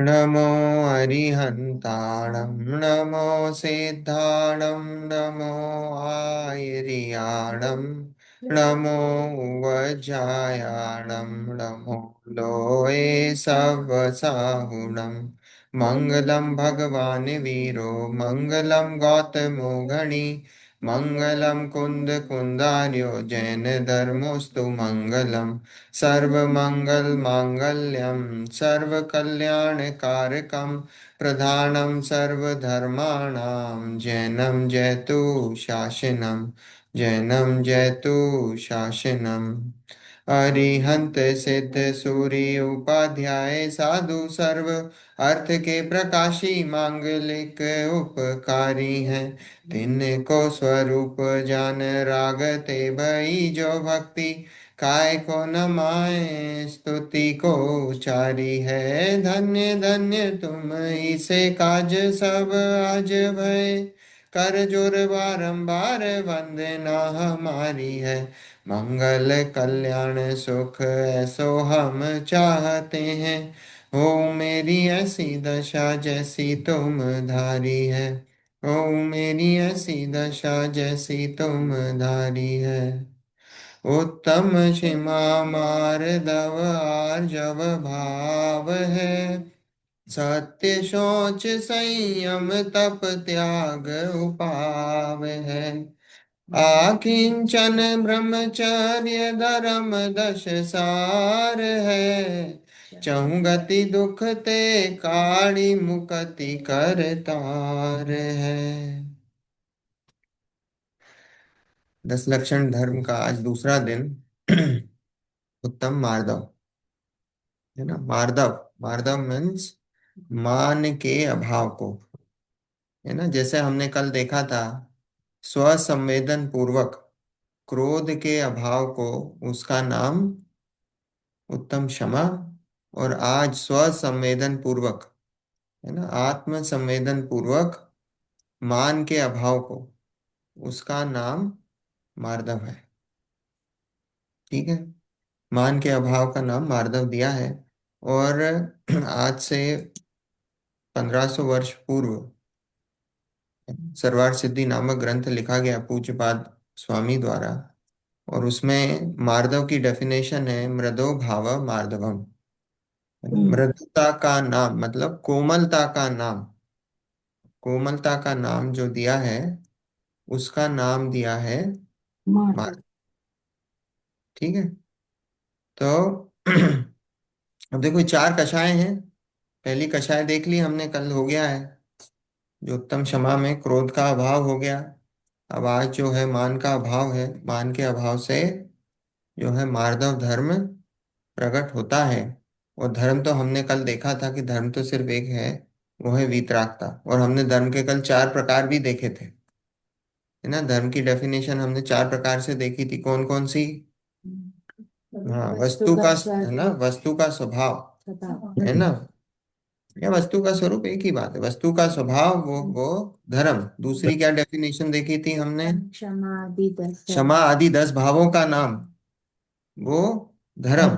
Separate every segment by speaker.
Speaker 1: नमो अरिहन्ताणं नमो सिद्धाणं नमो आयर्याणं नमो वज्रायाणं नमो लोये सवसाहुणं मङ्गलं भगवान् वीरो मङ्गलं गौतमो गणी मङ्गलं कुन्दकुन्दार्यो जैनधर्मोऽस्तु मङ्गलम् सर्वमङ्गलमाङ्गल्यं सर्वकल्याणकारकं प्रधानं सर्वधर्माणां जैनं जयतु शासनं जैनं जयतु शासनम् अरिहंत सिद्ध सूर्य उपाध्याय साधु सर्व अर्थ के प्रकाशी मांगलिक उपकारी हैं तिनको स्वरूप जान रागते भई जो भक्ति काय को न माए स्तुति को उचारी है धन्य धन्य तुम इसे काज सब आज भय कर जोर बारंबार वंदना हमारी है मंगल कल्याण सुख ऐसो हम चाहते हैं हो मेरी ऐसी दशा जैसी तुम धारी है हो मेरी ऐसी दशा जैसी तुम धारी है उत्तम क्षमा मार्दव आर्जव भाव है सत्य शौच संयम तप त्याग उपाव है आकिंचन ब्रह्मचर्य धर्म दश सार है चहु गति दुख ते काढ़ी मुक्ति करतार है। 10 लक्षण धर्म का आज दूसरा दिन। उत्तम मार्दव, है ना। मार्दव, मार्दव मीन्स मान के अभाव को, है ना। जैसे हमने कल देखा था, स्वसंवेदन पूर्वक क्रोध के अभाव को, उसका नाम उत्तम क्षमा। और आज स्वसंवेदन पूर्वक, है ना, आत्म संवेदन पूर्वक मान के अभाव को, उसका नाम मार्दव है। ठीक है, मान के अभाव का नाम मार्दव दिया है। और आज से 1500 वर्ष पूर्व सरवार सिद्धि नामक ग्रंथ लिखा गया पूज्यपाद स्वामी द्वारा। और उसमें मार्दव की डेफिनेशन है मृदो भाव मार्दवम।
Speaker 2: हम्म।
Speaker 1: मृदुता का नाम मतलब कोमलता का नाम, कोमलता का नाम जो दिया है उसका नाम दिया है
Speaker 2: मार्दव।
Speaker 1: मार्दव। ठीक है, तो अब देखो 4 कषाय हैं। पहली कषाय देख ली हमने, कल हो गया है जो उत्तम क्षमा में क्रोध का अभाव हो गया। अब आज जो है मान का अभाव है, मान के अभाव से जो है मार्दव धर्म प्रकट होता है। और धर्म तो हमने कल देखा था कि धर्म तो सिर्फ एक है, वो है वीतरागता। और हमने धर्म के कल 4 प्रकार भी देखे थे, है ना। धर्म की डेफिनेशन हमने 4 प्रकार से देखी थी, कौन कौन सी। हाँ,
Speaker 2: वस्तु
Speaker 1: वस्तु
Speaker 2: का
Speaker 1: का, है ना,
Speaker 2: स्वरूप,
Speaker 1: वस्तु का स्वभाव,
Speaker 2: स्वभाव।
Speaker 1: है ना। या वस्तु का स्वरूप एक ही बात है, वस्तु का स्वभाव वो धर्म। दूसरी क्या डेफिनेशन देखी थी हमने,
Speaker 2: क्षमा आदि 10
Speaker 1: क्षमा आदि 10 भावों का नाम, वो धर्म।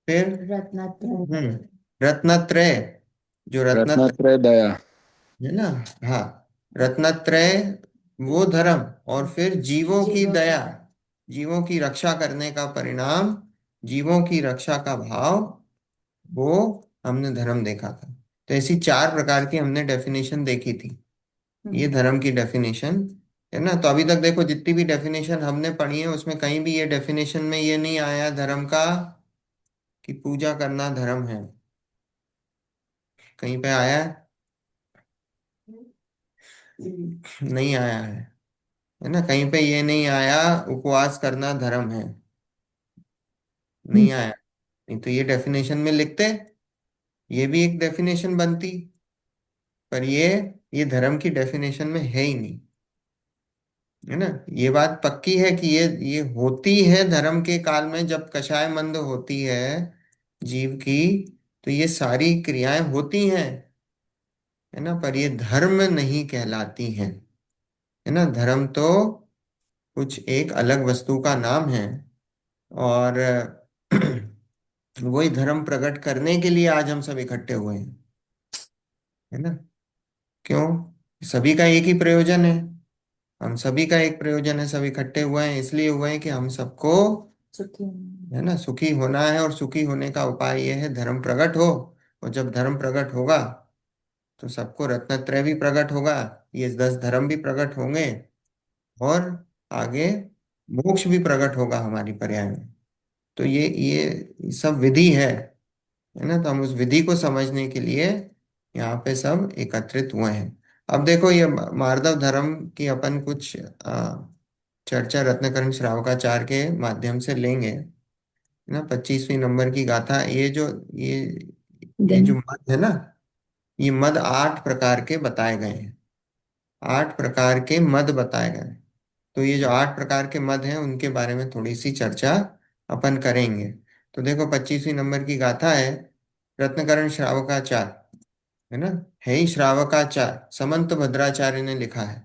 Speaker 1: फिर
Speaker 2: रत्नत्रय।
Speaker 1: रत्नत्रय, जो रत्नत्रय,
Speaker 3: रत्नत्रय दया।
Speaker 1: है ना। हाँ, रत्नत्रय वो धर्म। और फिर जीवों की
Speaker 2: जीवों की
Speaker 1: दया,
Speaker 2: दया।
Speaker 1: जीवों की रक्षा करने का परिणाम, जीवों की रक्षा का भाव, वो हमने धर्म देखा था। तो ऐसी 4 प्रकार की हमने डेफिनेशन देखी थी। ये धर्म की डेफिनेशन, है ना। तो अभी तक देखो जितनी भी डेफिनेशन हमने पढ़ी है उसमें कहीं भी ये डेफिनेशन में ये नहीं आया धर्म का कि पूजा करना धर्म है। कहीं पे आया है? नहीं आया है ना। कहीं पे ये नहीं आया उपवास करना धर्म है, नहीं आया। नहीं तो ये डेफिनेशन में लिखते, ये भी एक डेफिनेशन बनती। पर ये धर्म की डेफिनेशन में है ही नहीं, है ना। ये बात पक्की है कि ये होती है धर्म के काल में, जब कषाय मंद होती है जीव की, तो ये सारी क्रियाएं होती हैं, है ना। पर ये धर्म नहीं कहलाती हैं, है ना। धर्म तो कुछ एक अलग वस्तु का नाम है। और वही धर्म प्रकट करने के लिए आज हम सब इकट्ठे हुए हैं। है ना? क्यों? सभी का एक ही प्रयोजन है। हम सभी का एक प्रयोजन है, सब इकट्ठे हुए हैं, इसलिए हुए हैं कि हम सबको,
Speaker 2: सुखी।
Speaker 1: है ना, सुखी होना है। और सुखी होने का उपाय ये है, धर्म प्रकट हो। और जब धर्म प्रकट होगा तो सबको रत्नत्रय भी प्रकट होगा, ये 10 धर्म भी प्रकट होंगे, और आगे मोक्ष भी प्रकट होगा हमारी पर्याय में। तो ये सब विधि है ना? तो हम उस विधि को समझने के लिए यहाँ पे सब एकत्रित हुए हैं। अब देखो, ये मार्दव धर्म की अपन कुछ चर्चा रत्नकरण श्रावकाचार्य के माध्यम से लेंगे, है ना? 25वीं नंबर की गाथा, ये ये
Speaker 2: दिन।
Speaker 1: जो मद है ना, ये मद 8 प्रकार के बताए गए हैं। 8 प्रकार के मद बताए गए हैं। तो ये जो 8 प्रकार के मद हैं उनके बारे में थोड़ी सी चर्चा अपन करेंगे। तो देखो, 25वीं नंबर की गाथा है, रत्नकरण श्रावकाचार्य, है ना, है ही श्रावकाचार्य, समंत भद्राचार्य ने लिखा है।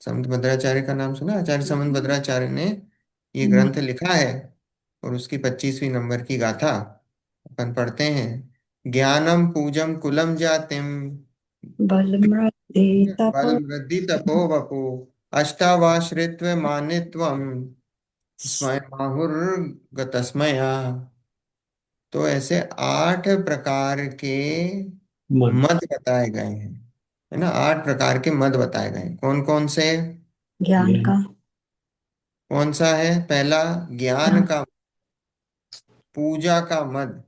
Speaker 1: समंत भद्राचार्य का नाम सुना? आचार्य समंत भद्राचार्य ने ये
Speaker 2: हम्म।
Speaker 1: ग्रंथ लिखा है। और उसकी 25वीं नंबर की गाथा अपन पढ़ते हैं। ज्ञानम पूजम कुलम जातिम,
Speaker 2: बलमृद्धि
Speaker 1: बल
Speaker 2: तपो।
Speaker 1: वृद्धि तपो वपु, अष्टावाश्रित्व मानित्वम, स्मय माहुर्गतस्मया। तो ऐसे 8 प्रकार के
Speaker 2: मन।
Speaker 1: मद बताए गए हैं, है ना? 8 प्रकार के मद बताए गए हैं। कौन कौन से?
Speaker 2: ज्ञान का।
Speaker 1: कौन सा है? पहला, ज्ञान
Speaker 2: हाँ।
Speaker 1: का, पूजा का मद,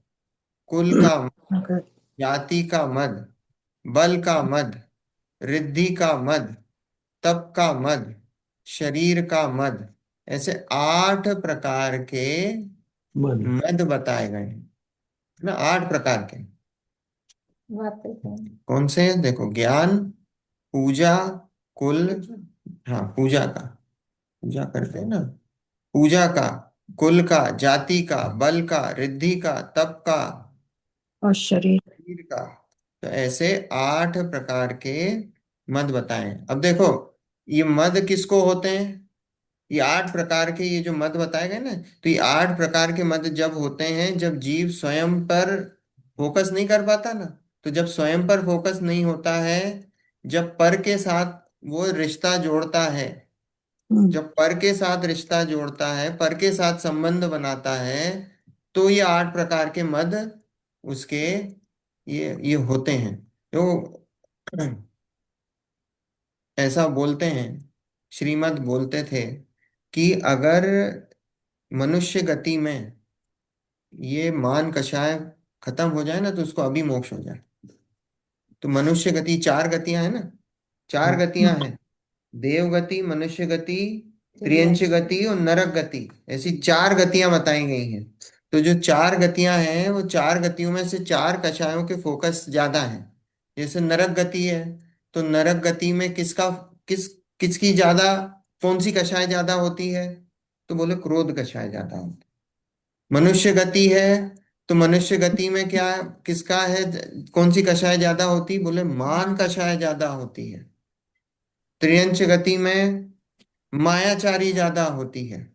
Speaker 1: कुल का मद,
Speaker 2: अगर।
Speaker 1: जाति का मद, बल का मद, रिद्धि का मद, तप का मद, शरीर का मद। ऐसे 8 प्रकार के
Speaker 2: मन।
Speaker 1: मद बताए गए हैं, है ना? 8 प्रकार के।
Speaker 2: वापस है।
Speaker 1: कौन से हैं? देखो, ज्ञान, पूजा, कुल, हाँ पूजा का, पूजा करते हैं ना, पूजा का, कुल का, जाति का, बल का, रिद्धि का, तप का,
Speaker 2: और शरीर।
Speaker 1: शरीर का। तो ऐसे 8 प्रकार के मद बताए हैं। अब देखो, ये मद किसको होते हैं? ये 8 प्रकार के, ये जो मद बताए गए ना, तो ये 8 प्रकार के मद जब होते हैं, जब जीव स्वयं पर फोकस नहीं कर पाता ना। तो जब स्वयं पर फोकस नहीं होता है, जब पर के साथ वो रिश्ता जोड़ता है,
Speaker 2: हम्म।
Speaker 1: जब पर के साथ रिश्ता जोड़ता है, पर के साथ संबंध बनाता है, तो ये 8 प्रकार के मद उसके ये होते हैं। तो ऐसा बोलते हैं, श्रीमद् बोलते थे कि अगर मनुष्य गति में ये मान कषाय खत्म हो जाए ना, तो उसको अभी मोक्ष हो जाए। तो मनुष्य गति, 4 गतियां हैं ना, 4 गतियां हैं। देव गति, मनुष्य गति, त्रियंच गति और नरक गति, ऐसी 4 गतियां बताई गई हैं। तो जो 4 गतियां हैं, वो 4 गतियों में से 4 कषायों के फोकस ज्यादा है। जैसे नरक गति है, तो नरक गति में किस किसकी ज्यादा, कौन सी कषाय ज्यादा होती है? तो बोले क्रोध कषाय ज्यादा होती है। मनुष्य गति है, तो मनुष्य गति में क्या, किसका है, कौन सी कषाय ज्यादा होती? बोले मान कषाय ज्यादा होती है। त्रियंच गति में मायाचारी ज्यादा होती है।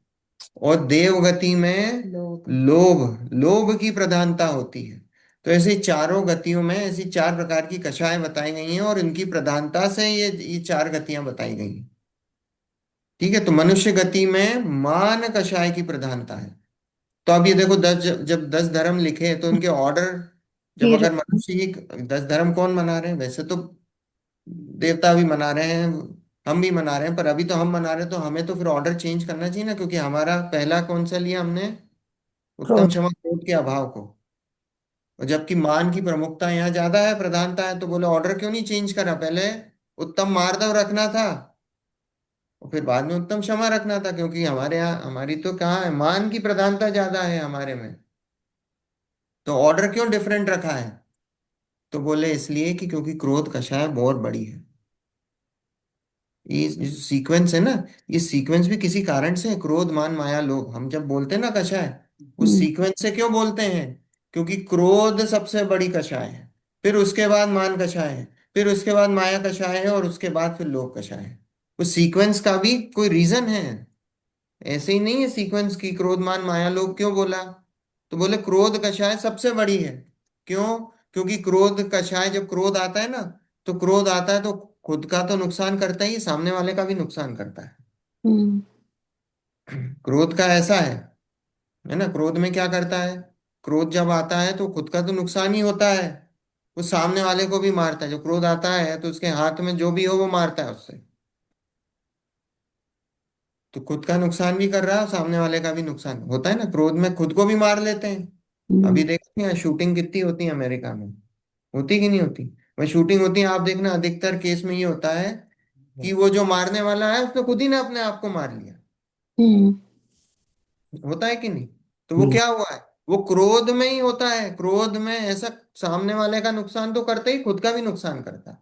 Speaker 1: और देव गति में
Speaker 2: लोग।
Speaker 1: लोभ, लोभ की प्रधानता होती है। तो ऐसे चारों गतियों में ऐसी 4 प्रकार की कषाय बताई गई हैं, और इनकी प्रधानता से ये 4 गतियां बताई गई हैं। ठीक है? तो मनुष्य गति में मान कषाय की प्रधानता है। तो अब ये देखो, जब 10 धर्म लिखे तो उनके ऑर्डर, जब
Speaker 2: फिर।
Speaker 1: अगर मनुष्य ही 10 धर्म कौन मना रहे हैं? वैसे तो देवता भी मना रहे हैं, हम भी मना रहे हैं, पर अभी तो हम मना रहे हैं, तो हमें तो फिर ऑर्डर चेंज करना चाहिए ना, क्योंकि हमारा पहला कौन सा लिया हमने? उत्तम
Speaker 2: क्रोध।
Speaker 1: क्षमा क्रोध के अभाव को। और जबकि मान की प्रमुखता यहाँ ज्यादा है, प्रधानता है, तो बोले ऑर्डर क्यों नहीं चेंज करा? पहले उत्तम मार्दव रखना था, और फिर बाद में उत्तम क्षमा रखना था, क्योंकि हमारे यहाँ, हमारी तो कहाँ है, मान की प्रधानता ज्यादा है हमारे में। तो ऑर्डर क्यों डिफरेंट रखा है? तो बोले इसलिए कि क्योंकि क्रोध कषाय बहुत बड़ी है। ये सीक्वेंस है ना, ये सीक्वेंस भी किसी कारण से है। क्रोध मान माया लोभ, हम जब बोलते हैं ना कषाय, उस
Speaker 2: हम्म।
Speaker 1: सीक्वेंस से क्यों बोलते हैं? क्योंकि क्रोध सबसे बड़ी कषाय है, फिर उसके बाद मान कषाय है, फिर उसके बाद माया कषाय है, और उसके बाद फिर लोभ कषाय है। उस सीक्वेंस का भी कोई रीजन है, ऐसे ही नहीं है सीक्वेंस की। क्रोध मान माया लोभ क्यों बोला? तो बोले क्रोध कषाय सबसे बड़ी है। क्यों? क्योंकि क्रोध कषाय, जब क्रोध आता है ना, तो क्रोध आता है तो खुद का तो नुकसान करता ही, सामने वाले का भी नुकसान करता है।
Speaker 2: हम्म।
Speaker 1: क्रोध का ऐसा है ना, क्रोध में क्या करता है, क्रोध जब आता है तो खुद का तो नुकसान ही होता है, वो सामने वाले को भी मारता है। जो क्रोध आता है तो उसके हाथ में जो भी हो वो मारता है उससे, तो खुद का नुकसान भी कर रहा है और सामने वाले का भी नुकसान होता है ना। क्रोध में खुद को भी मार लेते हैं।
Speaker 2: हम्म।
Speaker 1: अभी देखते हैं शूटिंग कितनी होती है अमेरिका में, होती कि नहीं होती। वह शूटिंग होती है, आप देखना अधिकतर केस में ये होता है कि वो जो मारने वाला है उसने खुद ही ने अपने आप को मार लिया।
Speaker 2: हम्म।
Speaker 1: होता है कि नहीं। तो वो क्या हुआ है, वो क्रोध में ही होता है। क्रोध में ऐसा सामने वाले का नुकसान तो करता ही, खुद का भी नुकसान करता है।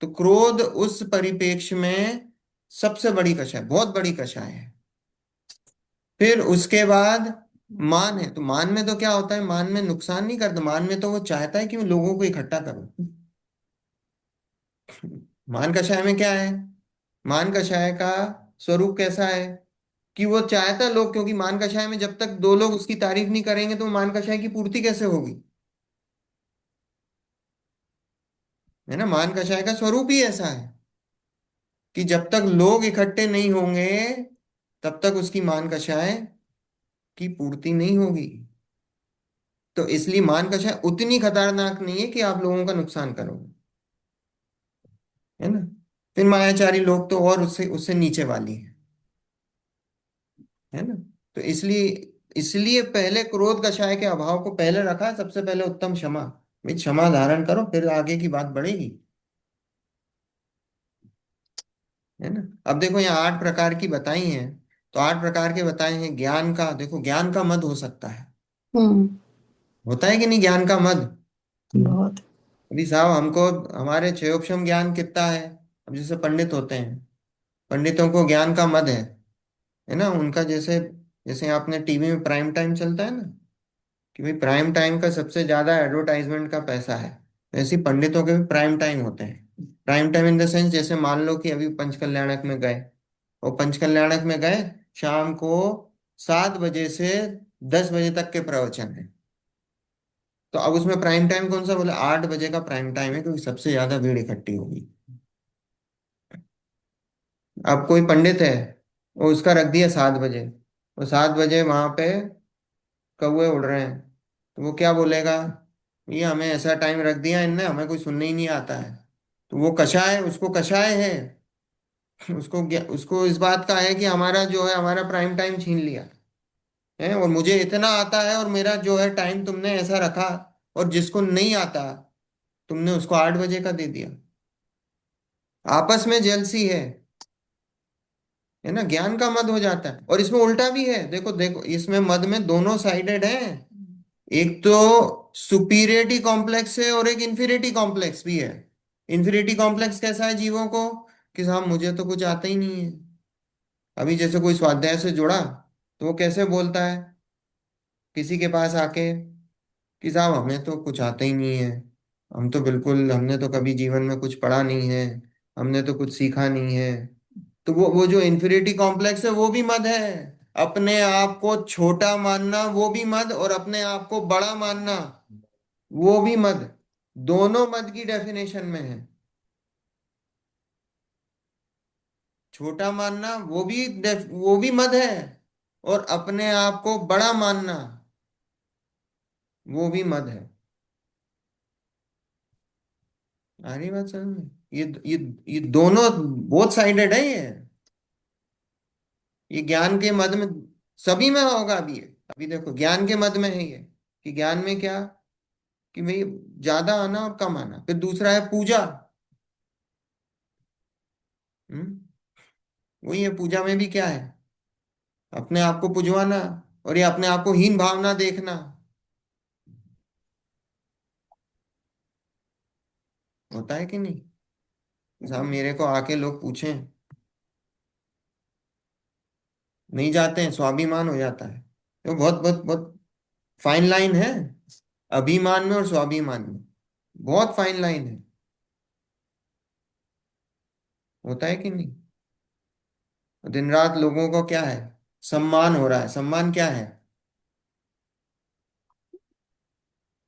Speaker 1: तो क्रोध उस परिप्रेक्ष्य में सबसे बड़ी कषाय, बहुत बड़ी कषाय है। फिर उसके बाद मान है, तो मान में तो क्या होता है, मान में नुकसान नहीं करता, मान में तो वो चाहता है कि मैं लोगों को इकट्ठा करूं। मान कषाय में क्या है, मान कषाय का स्वरूप कैसा है कि वो चाहता है लोग, क्योंकि मान कषाय में जब तक दो लोग उसकी तारीफ नहीं करेंगे तो मान कषाय की पूर्ति कैसे होगी। है ना, मान कषाय का स्वरूप ही ऐसा है कि जब तक लोग इकट्ठे नहीं होंगे तब तक उसकी मान कषाय की पूर्ति नहीं होगी। तो इसलिए मान कषाय उतनी खतरनाक नहीं है कि आप लोगों का नुकसान करोगे। है ना। फिर मायाचारी लोग तो और उससे उससे नीचे वाली है ना। तो इसलिए इसलिए पहले क्रोध कषाय के अभाव को पहले रखा है, सबसे पहले उत्तम क्षमा। भाई क्षमा धारण करो, फिर आगे की बात बढ़ेगी। है ना। अब देखो यहाँ 8 प्रकार की बताई हैं, तो 8 प्रकार के बताए हैं ज्ञान का। देखो ज्ञान का मद हो सकता है,
Speaker 2: हम्म।
Speaker 1: होता है कि नहीं ज्ञान का मद।
Speaker 2: बहुत।
Speaker 1: अभी साहब हमको हमारे क्षयोक्षम ज्ञान कितना है। अब जैसे पंडित होते हैं, पंडितों को ज्ञान का मद है ना उनका। जैसे जैसे आपने टीवी में प्राइम टाइम चलता है ना, कि भाई प्राइम टाइम का सबसे ज्यादा एडवर्टाइजमेंट का पैसा है, वैसे ही पंडितों के भी प्राइम टाइम होते हैं। Prime time in the sense, जैसे मान लो कि अभी पंचकल्याणक में गए, और पंचकल्याणक में गए, शाम को 7 बजे से 10 बजे तक के प्रवचन है। तो अब उसमें प्राइम टाइम कौन सा बोले, 8 बजे का प्राइम टाइम है क्योंकि सबसे ज्यादा भीड़ इकट्ठी होगी। अब कोई पंडित है, वो उसका रख दिया 7 बजे, वो 7 बजे वहां पे कौवे उड़ रहे हैं, तो वो क्या बोलेगा, ये हमें ऐसा टाइम रख दिया इनने, हमें कोई सुनने ही नहीं आता है। तो वो कषाय, उसको कषाय है। उसको इस बात का है कि हमारा जो है हमारा प्राइम टाइम छीन लिया है, और मुझे इतना आता है और मेरा जो है टाइम तुमने ऐसा रखा, और जिसको नहीं आता तुमने उसको 8 बजे का दे दिया। आपस में जेलसी है ना, ज्ञान का मद हो जाता है। और इसमें उल्टा भी है, देखो देखो इसमें मद में दोनों साइडेड है। एक तो सुपीरियरिटी कॉम्प्लेक्स है और एक इंफीरियरिटी कॉम्प्लेक्स भी है। इंफीरियरिटी कॉम्प्लेक्स कैसा है जीवों को, कि साहब मुझे तो कुछ आता ही नहीं है। अभी जैसे कोई स्वाध्याय से जुड़ा तो वो कैसे बोलता है किसी के पास आके, कि साहब हमें तो कुछ आता ही नहीं है, हम तो बिल्कुल, हमने तो कभी जीवन में कुछ पढ़ा नहीं है, हमने तो कुछ सीखा नहीं है। तो वो जो इंफीरियरिटी कॉम्प्लेक्स है वो भी मद है। अपने आप को छोटा मानना वो भी मद, और अपने आप को बड़ा मानना वो भी मद। दोनों मद की डेफिनेशन में है। छोटा मानना वो भी मद है, और अपने आप को बड़ा मानना वो भी मद है। आ रही बात समझ में। ये दोनों बोथ साइडेड है ये ज्ञान के मद में सभी में होगा। अभी ये अभी देखो ज्ञान के मद में है ये, कि ज्ञान में क्या, कि भाई ज्यादा आना और कम आना। फिर दूसरा है पूजा। हम्म वही है, पूजा में भी क्या है, अपने आप को पुजवाना, और ये अपने आप को हीन भावना देखना। होता है कि नहीं। साहब मेरे को आके लोग पूछें, नहीं जाते हैं, स्वाभिमान हो जाता है। तो बहुत बहुत बहुत फाइन लाइन है अभिमान में और स्वाभिमान में, बहुत फाइन लाइन है। होता है कि नहीं। दिन रात लोगों को क्या है, सम्मान हो रहा है। सम्मान क्या है,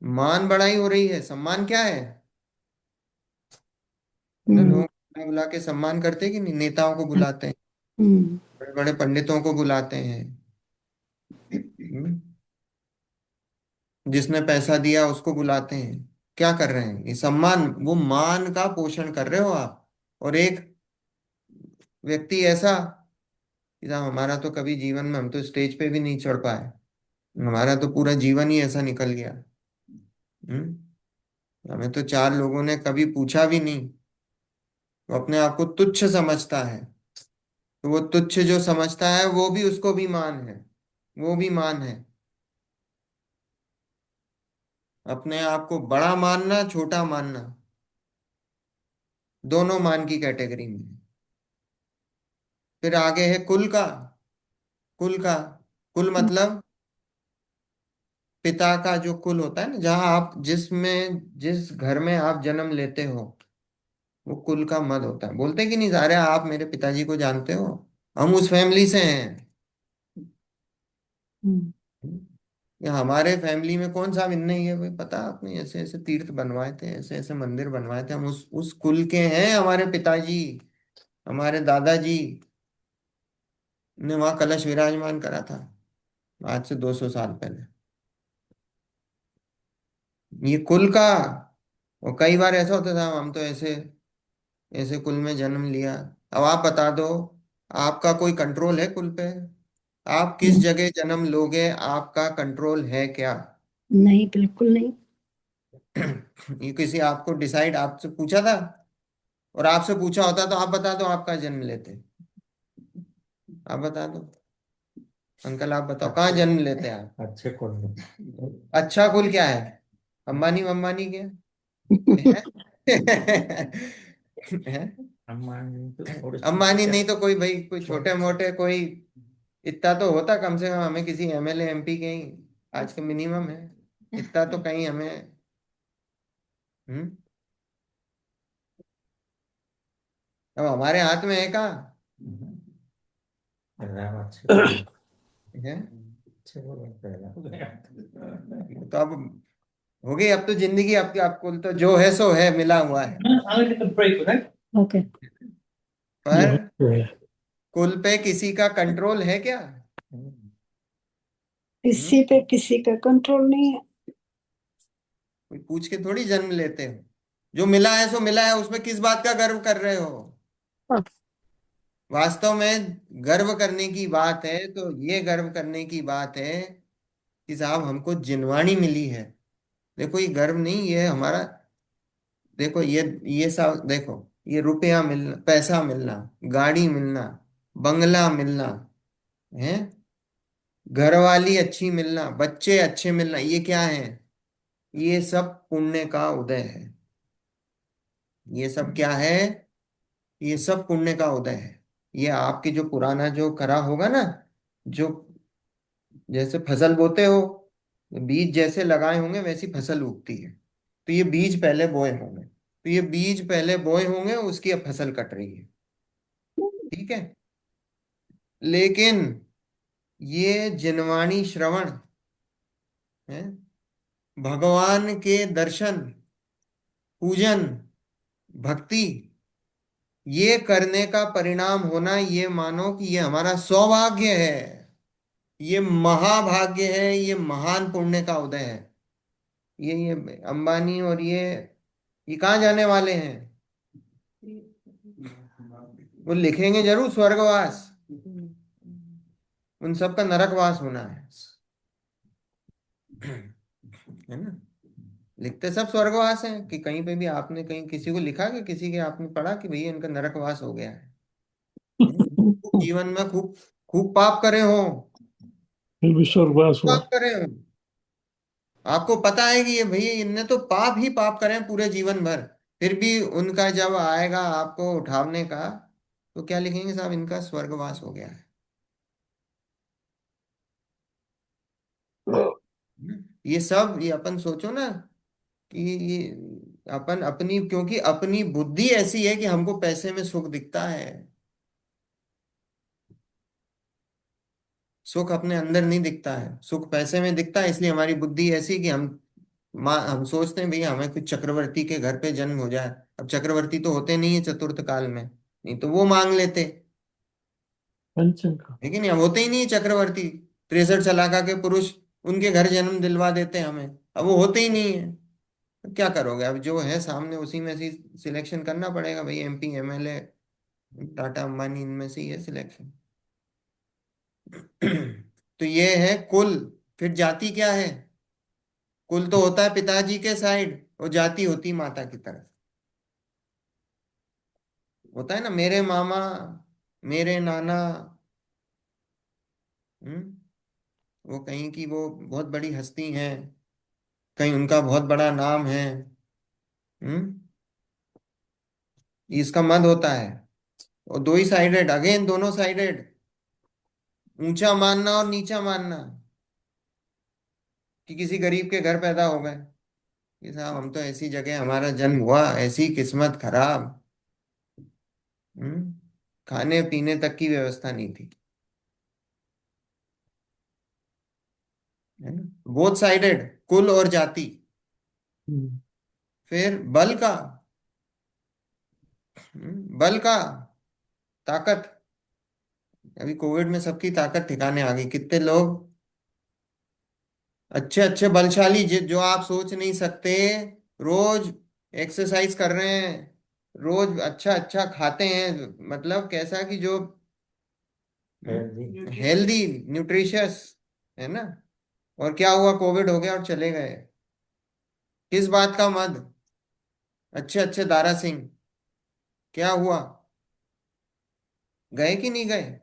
Speaker 1: मान बढ़ाई हो रही है। सम्मान क्या है, है ना।
Speaker 2: हम्म।
Speaker 1: लोग बुला बुला के सम्मान करते हैं कि नहीं, नेताओं को बुलाते हैं,
Speaker 2: हम्म।
Speaker 1: बड़े बड़े पंडितों को बुलाते हैं। हम्म, जिसने पैसा दिया उसको बुलाते हैं। क्या कर रहे हैं, ये सम्मान, वो मान का पोषण कर रहे हो आप। और एक व्यक्ति ऐसा कि साहब हमारा तो कभी जीवन में, हम तो स्टेज पे भी नहीं चढ़ पाए, हमारा तो पूरा जीवन ही ऐसा निकल गया। हम्म, हमें तो चार लोगों ने कभी पूछा भी नहीं। वो अपने आप को तुच्छ समझता है। तो वो तुच्छ जो समझता है वो भी, उसको भी मान है, वो भी मान है। अपने आप को बड़ा मानना, छोटा मानना, दोनों मान की कैटेगरी में है। फिर आगे है कुल का। कुल का, कुल मतलब पिता का जो कुल होता है ना, जहाँ आप, जिसमें, जिस घर में आप जन्म लेते हो, वो कुल का मद होता है। बोलते कि नहीं, सारे आप मेरे पिताजी को जानते हो, हम उस फैमिली से हैं।
Speaker 2: हम्म।
Speaker 1: या हमारे फैमिली में कौन सा विन नहीं है भाई, पता आपने, ऐसे ऐसे तीर्थ बनवाए थे, ऐसे ऐसे मंदिर बनवाए थे, हम उस कुल के हैं। हमारे पिताजी, हमारे दादाजी ने वहां कलश विराजमान करा था, आज से 200 साल पहले। ये कुल का। और कई बार ऐसा होता था, हम तो ऐसे ऐसे कुल में जन्म लिया। अब आप बता दो, आपका कोई कंट्रोल है कुल पे? आप किस
Speaker 2: हम्म।
Speaker 1: जगह जन्म लोगे, आपका कंट्रोल है क्या?
Speaker 2: नहीं, बिल्कुल नहीं।
Speaker 1: ये किसी आपको डिसाइड, आपसे पूछा था? और आपसे पूछा होता तो आप बता दो, आप कहाँ जन्म लेते? आप बता दो, अंकल आप बताओ कहाँ जन्म लेते हैं आप? अच्छे कुल में। अच्छा कुल क्या है? अंबानी अंबानी क्या है? हैं?
Speaker 2: हमारे तो थोड़े
Speaker 1: अंबानी नहीं तो कोई भाई, कोई छोटे मोटे कोई, इतना तो होता कम से कम हमें, किसी एमएलए एमपी के ही आज का मिनिमम है। इतना तो कहीं हमें। हम्म, अब हमारे हाथ में है कहाँ? है? तो अब हो गई, अब तो जिंदगी आपकी, आपको तो जो है सो है, मिला हुआ है।
Speaker 2: ओके। जो
Speaker 1: पर
Speaker 2: जो है,
Speaker 1: कुल पे किसी का कंट्रोल है क्या? हम्म,
Speaker 2: किसी पे किसी का कंट्रोल नहीं है।
Speaker 1: कोई पूछ के थोड़ी जन्म लेते हो। जो मिला है सो मिला है, उसमें किस बात का गर्व कर रहे हो?
Speaker 2: हाँ।
Speaker 1: वास्तव में गर्व करने की बात है तो ये गर्व करने की बात है कि साहब हमको जिनवाणी मिली है। देखो ये गर्व नहीं, ये हमारा, देखो ये सब देखो, ये रुपया मिलना, पैसा मिलना, गाड़ी मिलना, बंगला मिलना, है, घरवाली अच्छी मिलना, बच्चे अच्छे मिलना, ये क्या है? ये सब पुण्य का उदय है। ये सब क्या है? ये सब पुण्य का उदय है। ये आपकी जो पुराना जो करा होगा ना, जो, जैसे फसल बोते हो, बीज जैसे लगाए होंगे वैसी फसल उगती है। तो ये बीज पहले बोए होंगे, तो ये बीज पहले बोए होंगे, उसकी अब फसल कट रही है। ठीक है। लेकिन ये जिनवाणी श्रवण है, भगवान के दर्शन, पूजन, भक्ति, ये करने का परिणाम होना, ये मानो कि ये हमारा सौभाग्य है, ये महाभाग्य है, ये महान पुण्य का उदय है। ये अंबानी और ये कहाँ जाने वाले हैं? वो लिखेंगे जरूर स्वर्गवास, उन सबका नरकवास होना है। है ना। लिखते सब स्वर्गवास है, कि कहीं पे भी आपने कहीं किसी को लिखा, कि किसी के आपने पढ़ा कि भैया इनका नरकवास हो गया है? खूब जीवन में खूब खूब पाप करे हो,
Speaker 2: फिर भी स्वर्गवास हुआ।
Speaker 1: पाप करे हो, आपको पता है कि ये भैया इनने तो पाप ही पाप करे हैं पूरे जीवन भर, फिर भी उनका जब आएगा आपको उठावने का, तो क्या लिखेंगे साहब, इनका स्वर्गवास हो गया है। ये सब, ये अपन सोचो ना कि ये अपन अपनी, क्योंकि अपनी बुद्धि ऐसी है कि हमको पैसे में सुख दिखता है। सुख अपने अंदर नहीं दिखता है, सुख पैसे में दिखता है, इसलिए हमारी बुद्धि ऐसी कि हम माँ हम सोचते हैं भैया हमें कुछ चक्रवर्ती के घर पे जन्म हो जाए। अब चक्रवर्ती तो होते नहीं है चतुर्थ काल में, नहीं तो वो मांग लेते।
Speaker 2: पंचम का।
Speaker 1: लेकिन अब होते ही नहीं है चक्रवर्ती। 63 शलाका के पुरुष, उनके घर जन्म दिलवा देते हैं हमें। अब वो होते ही नहीं है। तो क्या करोगे, अब जो है सामने उसी में से सिलेक्शन करना पड़ेगा भाई। एमपी एमएलए, टाटा अंबानी, इनमें से ही है सिलेक्शन। तो ये है कुल। फिर जाति क्या है? कुल तो होता है पिताजी के साइड, और जाति होती है माता की तरफ। होता है ना, मेरे मामा, मेरे नाना। हम्म। वो कहीं की वो बहुत बड़ी हस्ती हैं, कहीं उनका बहुत बड़ा नाम है। हम्म। इसका मद होता है। और दो ही साइडेड, अगेन दोनों साइडेड। ऊंचा मानना और नीचा मानना, कि किसी गरीब के घर पैदा हो गए, कि साहब हम तो ऐसी जगह हमारा जन्म हुआ, ऐसी किस्मत खराब। हम्म। खाने पीने तक की व्यवस्था नहीं थी। है ना? बोथ साइडेड, कुल और जाति।
Speaker 2: हम्म।
Speaker 1: फिर बल का। बल का, ताकत। अभी कोविड में सबकी ताकत ठिकाने आ गई। कितने लोग अच्छे अच्छे बलशाली, जो आप सोच नहीं सकते, रोज एक्सरसाइज कर रहे हैं, रोज अच्छा अच्छा खाते हैं, मतलब कैसा कि जो हेल्दी, न्यूट्रिशियस, है ना? और क्या हुआ, कोविड हो गया और चले गए। किस बात का मद? अच्छे अच्छे दारा सिंह, क्या हुआ? गए कि नहीं गए?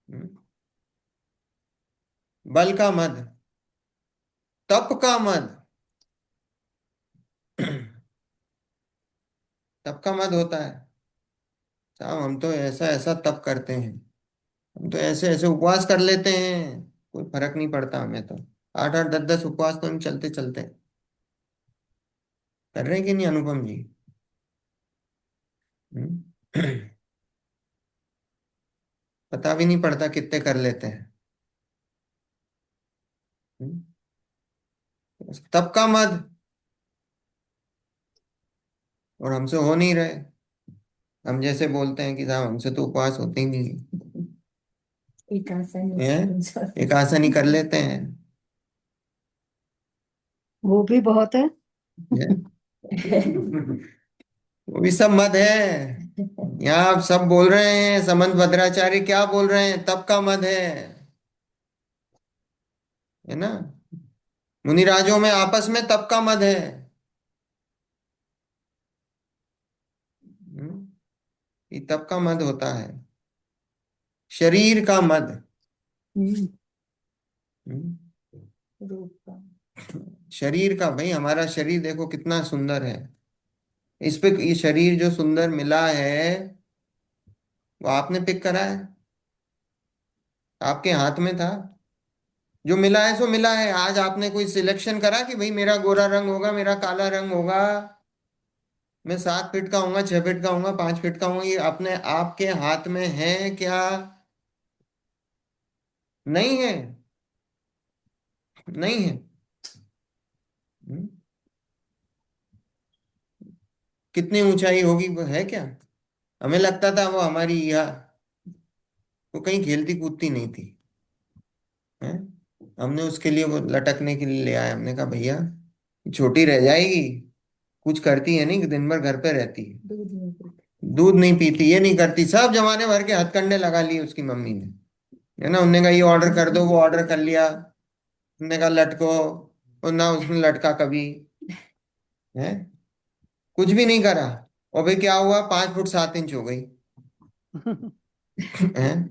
Speaker 1: हम्म? बल का मद, तप का मद। तप का मद होता है, साहब हम तो ऐसा ऐसा तप करते हैं, हम तो ऐसे ऐसे उपवास कर लेते हैं, कोई फर्क नहीं पड़ता हमें तो। 8 8 10 10 उपवास तो हम चलते चलते कर रहे हैं कि नहीं अनुपम जी? हम्म? पता भी नहीं पड़ता कितने कर लेते हैं। हम्म? तप का मद, और हमसे हो नहीं रहे। हम जैसे बोलते हैं कि साहब हमसे तो उपवास होते ही नहीं है। एक आसन एक आसन ही कर लेते हैं।
Speaker 2: वो भी बहुत है।
Speaker 1: ये वो भी सब मत है। यहाँ आप सब बोल रहे हैं, समंत भद्राचार्य क्या बोल रहे हैं, तब का मत है ना? मुनिराजों में आपस में तब का मत है। हम्म? ये तब का मद होता है, शरीर का मद।
Speaker 2: हम्म।
Speaker 1: हम्म? रूप का, शरीर का। भाई हमारा शरीर देखो कितना सुंदर है। इस पे ये शरीर जो सुंदर मिला है, वो आपने पिक करा है? आपके हाथ में था? जो मिला है सो मिला है। आज आपने कोई सिलेक्शन करा कि भाई मेरा गोरा रंग होगा, मेरा काला रंग होगा, मैं 7 फीट का हूँ, 6 फीट का हूँ, 5 फीट का हूँ? ये अपने आपके हाथ में है क्या? नहीं है, नहीं है। हम्म? कितनी ऊंचाई होगी वो है क्या? हमें लगता था वो हमारी यह, वो कहीं खेलती कूदती नहीं थी। है? हमने उसके लिए वो लटकने के लिए ले आए। हमने कहा भैया छोटी रह जाएगी, कुछ करती है नहीं, दिन भर घर पे रहती है, दूध नहीं पीती, ये नहीं करती, सब जमाने भर के हथकंडे लगा लिए उसकी मम्मी ने। है ना? उनने कहा ये ऑर्डर कर दो, वो ऑर्डर कर लिया। उनने कहा लटको, और ना उसने लटका कभी। है? कुछ भी नहीं करा। और भाई क्या हुआ, 5 फुट 7 इंच हो गई। है?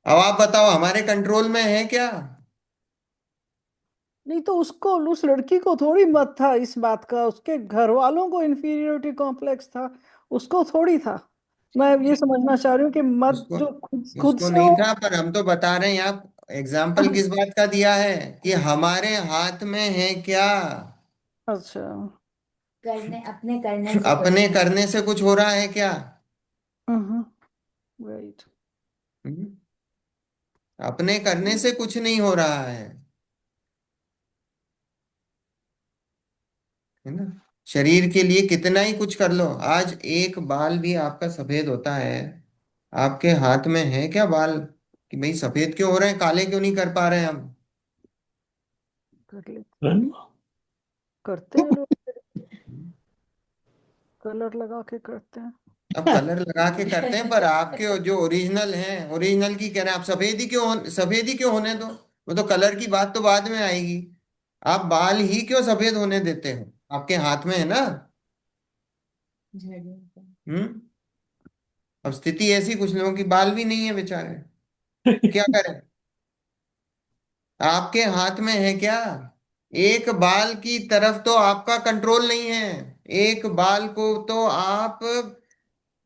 Speaker 1: अब आप बताओ हमारे कंट्रोल में है क्या?
Speaker 2: नहीं तो उसको, उस लड़की को थोड़ी मत था इस बात का, उसके घर वालों को इन्फीरियोरिटी कॉम्प्लेक्स था, उसको थोड़ी था। मैं ये समझना चाह रही हूँ कि मत
Speaker 1: उसको
Speaker 2: जो खुद खुद
Speaker 1: उसको
Speaker 2: से
Speaker 1: नहीं
Speaker 2: हो।
Speaker 1: था, पर हम तो बता रहे हैं। आप एग्जाम्पल किस बात का दिया है, कि हमारे हाथ में है क्या?
Speaker 2: अच्छा।
Speaker 1: करने, अपने करने से अपने करने से कुछ हो रहा है क्या?
Speaker 2: हम्म। राइट।
Speaker 1: हम्म? अपने करने से कुछ नहीं हो रहा है। है ना। शरीर के लिए कितना ही कुछ कर लो, आज एक बाल भी आपका सफेद होता है, आपके हाथ में है क्या बाल कि भाई सफेद क्यों हो रहे हैं, काले क्यों नहीं कर पा रहे हैं हम।
Speaker 2: कर ले,
Speaker 3: हम्म।
Speaker 2: करते हैं लोग, कलर लगा के करते हैं।
Speaker 1: अब कलर लगा के करते हैं, पर आपके जो ओरिजिनल हैं, ओरिजिनल की कह रहे हैं आप सफेद ही क्यों सफेद ही क्यों होने दो। वो तो कलर की बात तो बाद में आएगी। आप बाल ही क्यों सफेद होने देते हो, आपके हाथ में है ना। हम्म। अब स्थिति ऐसी, कुछ लोगों की बाल भी नहीं है बेचारे, क्या करें। आपके हाथ में है क्या, एक बाल की तरफ तो आपका कंट्रोल नहीं है। एक बाल को तो आप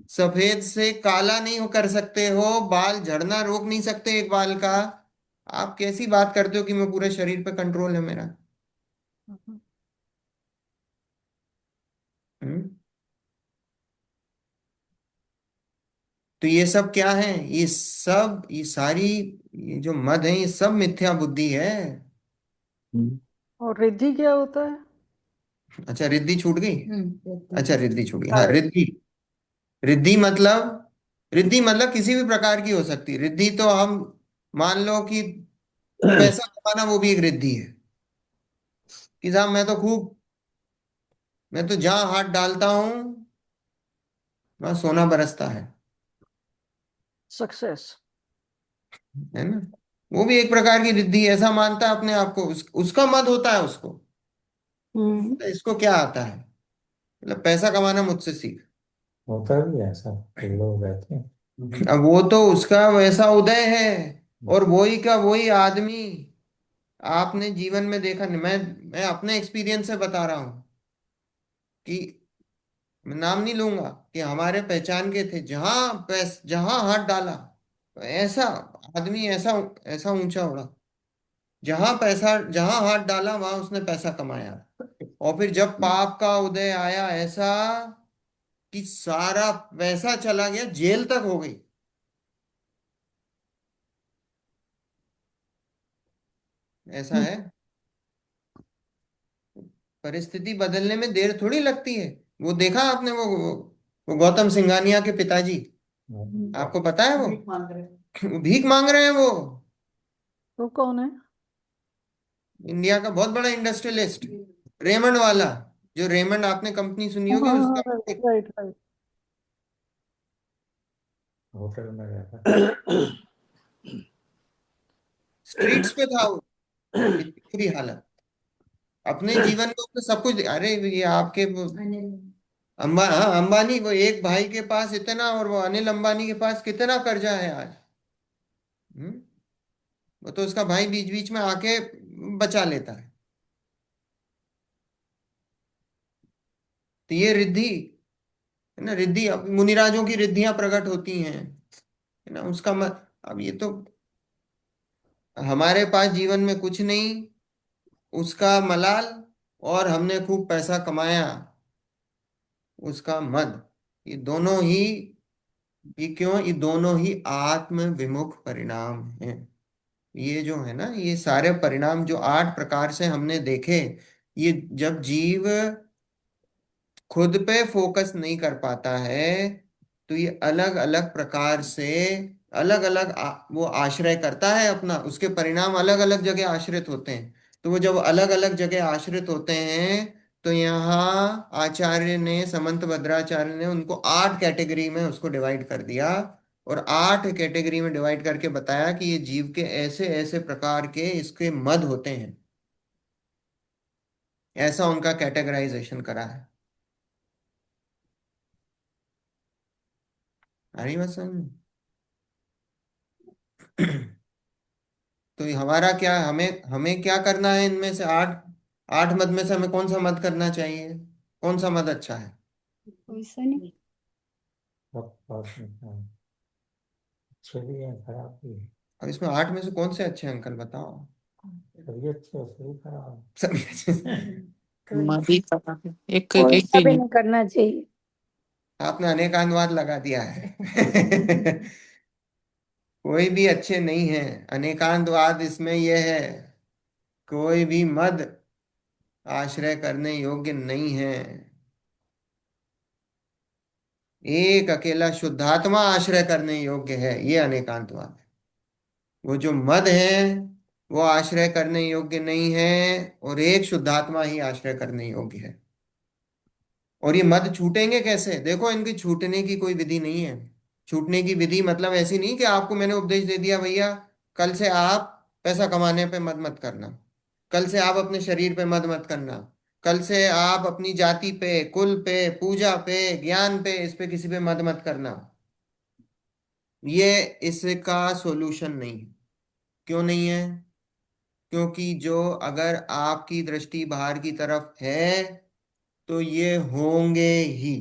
Speaker 1: सफेद से काला नहीं हो कर सकते हो, बाल झड़ना रोक नहीं सकते एक बाल का। आप कैसी बात करते हो कि मैं पूरे शरीर पे कंट्रोल है मेरा।
Speaker 2: हम्म।
Speaker 1: हम्म। तो ये सब क्या है, ये सब, ये सारी, ये जो मद है ये सब मिथ्या बुद्धि है।
Speaker 2: और रिद्धि क्या होता है?
Speaker 1: अच्छा रिद्धि छूट गई। अच्छा रिद्धि छूट गई, हाँ
Speaker 2: अरे,
Speaker 1: रिद्धि। रिद्धि मतलब, रिद्धि मतलब किसी भी प्रकार की हो सकती है रिद्धि, तो हम मान लो कि पैसा कमाना वो भी एक रिद्धि है, कि साहब मैं तो जहां हाथ डालता हूं वहां सोना बरसता
Speaker 2: सक्सेस।
Speaker 1: है ना। वो भी एक प्रकार की रिद्धि है, ऐसा मानता है अपने आप को, उसका मत होता है उसको। तो इसको क्या आता है, मतलब पैसा कमाना मुझसे सीख।
Speaker 3: होता भी है ऐसा, कई लोग रहते हैं।
Speaker 1: अब वो तो उसका वैसा उदय है, और वही का वही आदमी, आपने जीवन में देखा नहीं, मैं अपने एक्सपीरियंस से बता रहा हूँ कि मैं नाम नहीं लूंगा, कि हमारे पहचान के थे, जहां हाथ डाला ऐसा आदमी, ऐसा ऐसा ऊंचा उड़ा, जहां हाथ डाला वहां उसने पैसा कमाया। और फिर जब पाप का उदय आया ऐसा, कि सारा पैसा चला गया, जेल तक हो गई। ऐसा है। परिस्थिति बदलने में देर थोड़ी लगती है। वो देखा आपने वो गौतम सिंघानिया के पिताजी, आपको पता है वो भीख मांग रहे हैं वो,
Speaker 2: वो कौन है?
Speaker 1: इंडिया का बहुत बड़ा इंडस्ट्रियलिस्ट, रेमंड वाला, जो रेमंड आपने कंपनी सुनी
Speaker 2: हाँ
Speaker 1: होगी
Speaker 2: हाँ
Speaker 1: उसका
Speaker 2: हाँ, राइट राइट राइट।
Speaker 3: होटल में रहता।
Speaker 1: स्ट्रीट्स पे था वो, इतनी बुरी हालत। अपने जीवन में उसने सब कुछ अरे ये आपके हाँ अंबानी, वो एक भाई के पास इतना, और वो अनिल अंबानी के पास कितना कर्जा है आज। हम्म। वो तो उसका भाई बीच बीच में आके बचा लेता है। तो ये रिद्धि है ना, रिद्धि, अब मुनिराजों की रिद्धियां प्रकट होती हैं, है ना, उसका अब ये तो हमारे पास जीवन में कुछ नहीं, उसका मलाल, और हमने खूब पैसा कमाया, उसका मद, ये दोनों ही, ये क्यों, ये दोनों ही आत्म विमुख परिणाम हैं। ये जो है ना, ये सारे परिणाम जो 8 प्रकार से हमने देखे, ये जब जीव खुद पे फोकस नहीं कर पाता है, तो ये अलग अलग प्रकार से अलग अलग वो आश्रय करता है अपना, उसके परिणाम अलग अलग जगह आश्रित होते हैं। तो वो जब अलग अलग जगह आश्रित होते हैं, तो यहाँ आचार्य ने, समंत भद्राचार्य ने उनको 8 कैटेगरी में उसको डिवाइड कर दिया, और 8 कैटेगरी में डिवाइड करके बताया कि ये जीव के ऐसे ऐसे प्रकार के इसके मद होते हैं, ऐसा उनका कैटेगराइजेशन करा है। आ रही बात समझ में? तो ये हमारा क्या, हमें हमें क्या करना है इनमें से 8, 8 मत में से हमें कौन सा मत करना चाहिए, कौन सा मत अच्छा है।
Speaker 4: वैसा नहीं।
Speaker 3: सब बात नहीं है। अच्छे भी है, खराब भी है।
Speaker 1: अब इसमें 8 में से कौन से अच्छे हैं, अंकल बताओ।
Speaker 3: सभी अच्छे और सभी खराब।
Speaker 1: सभी अच्छे
Speaker 4: मदी का एक
Speaker 2: कोई
Speaker 4: एक
Speaker 2: सा भी
Speaker 4: पेज।
Speaker 2: नहीं करना चाहिए।
Speaker 1: आपने अनेकांतवाद लगा दिया है। कोई भी अच्छे नहीं है, अनेकांतवाद इसमें यह है, कोई भी मद आश्रय करने योग्य नहीं है। एक अकेला शुद्धात्मा आश्रय करने योग्य है, ये अनेकांतवाद है। वो जो मद है वो आश्रय करने योग्य नहीं है, और एक शुद्धात्मा ही आश्रय करने योग्य है। और ये मद छूटेंगे कैसे? देखो, इनकी छूटने की कोई विधि नहीं है। छूटने की विधि मतलब ऐसी नहीं कि आपको मैंने उपदेश दे दिया भैया कल से आप पैसा कमाने पे मत मत करना, कल से आप अपने शरीर पे मत मत करना, कल से आप अपनी जाति पे, कुल पे, पूजा पे, ज्ञान पे, इस पे किसी पे मत मत करना। ये इसका सॉल्यूशन नहीं है। क्यों नहीं है? क्योंकि जो अगर आपकी दृष्टि बाहर की तरफ है तो ये होंगे ही।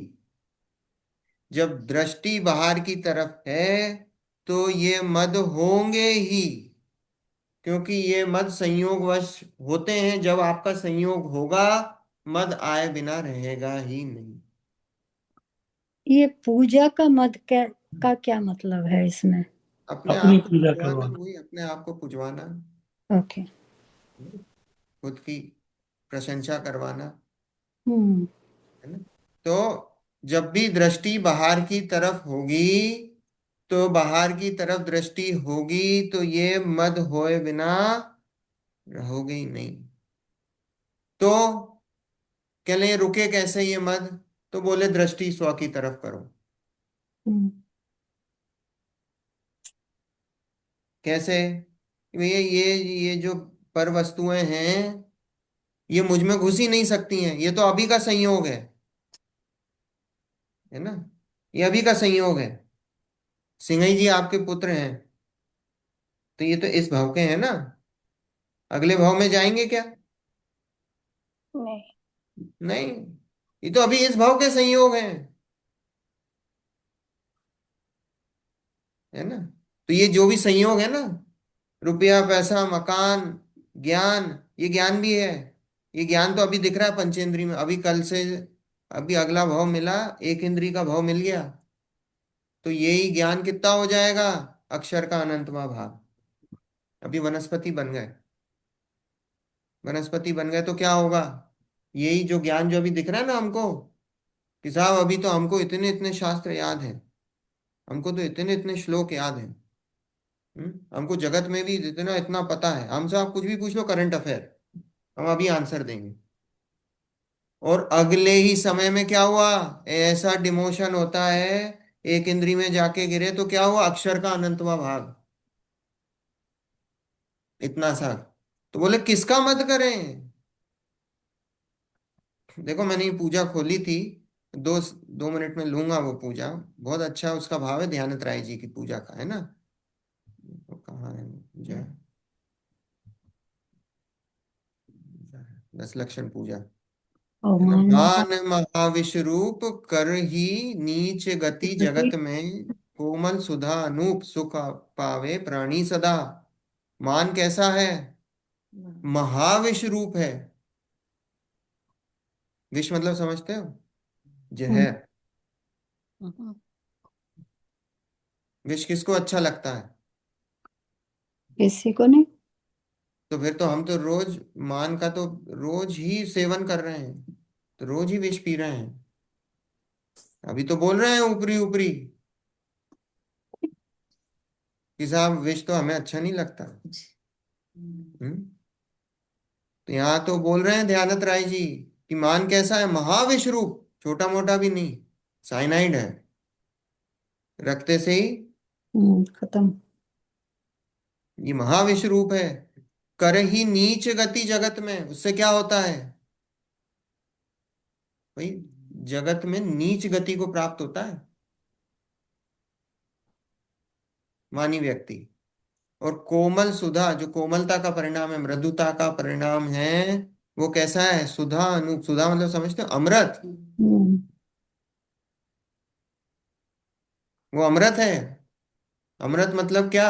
Speaker 1: जब दृष्टि बाहर की तरफ है तो ये मद होंगे ही, क्योंकि ये मद संयोगवश होते हैं। जब आपका संयोग होगा, मद आए बिना रहेगा ही नहीं।
Speaker 4: ये पूजा का मत का क्या मतलब है इसमें?
Speaker 1: अपने
Speaker 3: अपनी
Speaker 1: आप को
Speaker 3: पूजा
Speaker 1: पुजवाना,
Speaker 3: करवाना।
Speaker 1: वही अपने आप को पुजवाना,
Speaker 4: ओके।
Speaker 1: खुद की प्रशंसा करवाना,
Speaker 4: हम्म।
Speaker 1: है ना? तो जब भी दृष्टि बाहर की तरफ होगी, तो बाहर की तरफ दृष्टि होगी तो ये मद होए बिना रहोगे ही नहीं। तो कह ले रुके कैसे ये मद? तो बोले दृष्टि स्व की तरफ करो।
Speaker 4: हम्म।
Speaker 1: कैसे? भैया ये जो पर वस्तुएं हैं ये मुझ में घुस ही नहीं सकती हैं, ये तो अभी का संयोग है ना? ये अभी का संयोग है। सिंहई जी आपके पुत्र हैं, तो ये तो इस भाव के हैं ना, अगले भाव में जाएंगे क्या?
Speaker 4: नहीं।
Speaker 1: नहीं, ये तो अभी इस भाव के संयोग हैं, है ना? तो ये जो भी संयोग है ना, रुपया, पैसा, मकान, ज्ञान, ये ज्ञान भी है। ये ज्ञान तो अभी दिख रहा है पंचेंद्रिय में, अभी कल से अभी अगला भाव मिला, एक इंद्रिय का भाव मिल गया, तो यही ज्ञान कितना हो जाएगा? अक्षर का अनंतवा भाग। अभी वनस्पति बन गए, वनस्पति बन गए तो क्या होगा? यही जो ज्ञान जो अभी दिख रहा है ना हमको, कि साहब अभी तो हमको इतने इतने शास्त्र याद हैं, हमको तो इतने इतने श्लोक याद हैं, हमको जगत में भी इतना इतना पता है, हमसे आप कुछ भी पूछ लो करंट अफेयर, हम अभी आंसर देंगे। और अगले ही समय में क्या हुआ? ऐसा डिमोशन होता है, एक इंद्री में जाके गिरे तो क्या हुआ? अक्षर का अनंतवा भाग, इतना सा। तो बोले किसका मत करें? देखो मैंने ये पूजा खोली थी, 2 2 मिनट में लूंगा वो पूजा। बहुत अच्छा उसका भाव है, ध्यानत राय जी की पूजा का, है ना? वो कहाँ है वो पूजा? 10 लक्षण पूजा, है ना?
Speaker 4: अवमान महा
Speaker 1: मान महाविश्व रूप कर ही नीच गति
Speaker 4: गति।
Speaker 1: जगत में, कोमल सुधा अनूप सुख पावे प्राणी सदा। मान कैसा है? महाविश्व रूप है। विश्व मतलब समझते हो?
Speaker 4: हम्म।
Speaker 1: जहर। विष किसको अच्छा लगता है?
Speaker 4: किसी को नहीं।
Speaker 1: तो फिर तो हम तो रोज मान का तो रोज ही सेवन कर रहे हैं, तो रोज ही विष पी रहे हैं। अभी तो बोल रहे हैं ऊपरी ऊपरी कि साहब विष तो हमें अच्छा नहीं लगता। हम्म। तो यहाँ तो बोल रहे हैं ध्यानत राय जी कि मान कैसा है? महाविष रूप, छोटा मोटा भी नहीं, साइनाइड है, रखते से ही
Speaker 4: खत्म।
Speaker 1: ये महाविष रूप है। कर ही नीच गति जगत में, उससे क्या होता है भाई? जगत में नीच गति को प्राप्त होता है मानी व्यक्ति। और कोमल सुधा, जो कोमलता का परिणाम है, मृदुता का परिणाम है, वो कैसा है? सुधा अनु, सुधा मतलब समझते हो? अमृत।
Speaker 4: हम्म।
Speaker 1: वो अमृत है। अमृत मतलब क्या?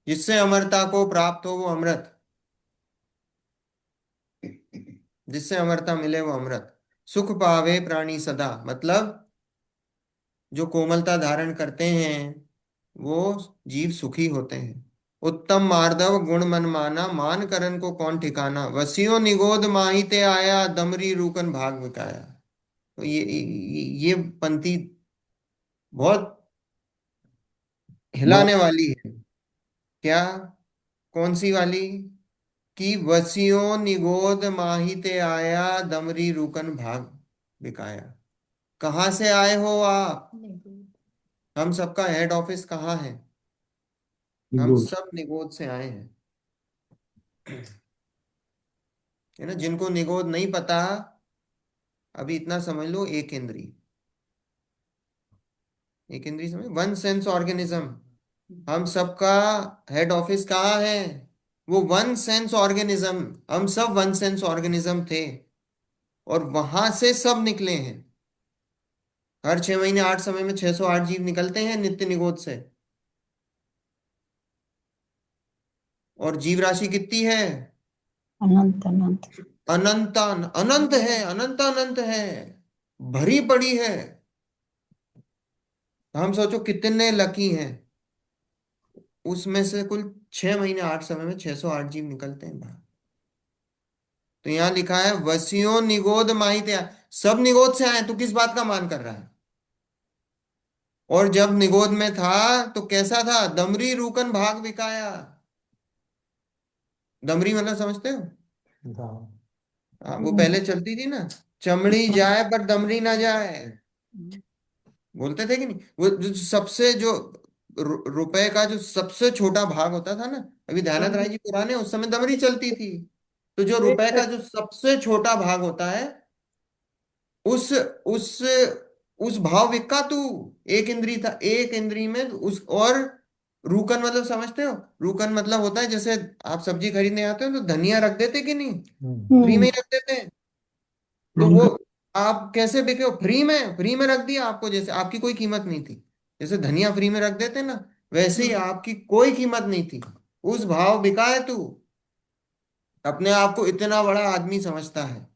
Speaker 1: जिससे अमरता को प्राप्त हो वो अमृत, जिससे अमरता मिले वो अमृत। सुख पावे प्राणी सदा मतलब जो कोमलता धारण करते हैं वो जीव सुखी होते हैं। उत्तम मार्दव गुण मन माना, मान करन को कौन ठिकाना, वसियो निगोद माहिते आया, दमरी रूकन भाग बिकाया। तो ये पंक्ति बहुत
Speaker 3: बहुत।
Speaker 1: हिलाने वाली है। क्या? कौन सी वाली? कि वसियों निगोद माहिते आया, दमरी रुकन भाग बिकाया। कहाँ से आए हो आप? हम सबका हेड ऑफिस कहाँ है? हम
Speaker 3: गुड।
Speaker 1: सब निगोद से आए हैं। है ना? जिनको निगोद नहीं पता, अभी इतना समझ लो, एक इंद्री, एक इंद्री समझ, वन सेंस ऑर्गेनिज्म। हम सबका हेड ऑफिस कहाँ है? वो वन सेंस ऑर्गेनिज्म, हम सब वन सेंस ऑर्गेनिज्म थे, और वहां से सब निकले हैं। हर 6 महीने 8 समय में 608 जीव निकलते हैं नित्य निगोद से। और जीव राशि कितनी है?
Speaker 4: अनंत अनंत।
Speaker 1: अनंत। अनंत है, अनंत अनंत है, भरी पड़ी है। तो हम सोचो कितने लकी हैं, उसमें से कुल 6 महीने 8 समय में 608 जीव निकलते हैं बाहर। तो यहां लिखा है वसियों निगोद माहित्या, सब निगोद से आए, तो किस बात का मान कर रहा है? और जब निगोद में था तो कैसा था? दमरी रूकन भाग बिकाया। दमरी मतलब समझते हो?
Speaker 3: हाँ।
Speaker 1: हाँ, वो पहले चलती थी ना, चमड़ी जाए पर दमड़ी ना जाए, बोलते थे कि नहीं? वो जो सबसे जो रुपए का जो सबसे छोटा भाग होता था ना, अभी दयानंद राय जी पुराने, उस समय दमड़ी चलती थी। तो जो रुपए का जो सबसे छोटा भाग होता है, उस उस उस भाव विका तू। एक इंद्री था, एक इंद्री में उस, और रूकन मतलब समझते हो? रूकन मतलब होता है जैसे आप सब्जी खरीदने आते हो तो धनिया रख देते कि नहीं, फ्री में
Speaker 4: हम्म।
Speaker 1: ही रख देते हैं। तो वो आप कैसे बिके हो? फ्री में, फ्री में रख दिया आपको, जैसे आपकी कोई कीमत नहीं थी। जैसे धनिया फ्री में रख देते ना, वैसे ही आपकी कोई कीमत नहीं थी, उस भाव बिका है तू। अपने आप को इतना बड़ा आदमी समझता है।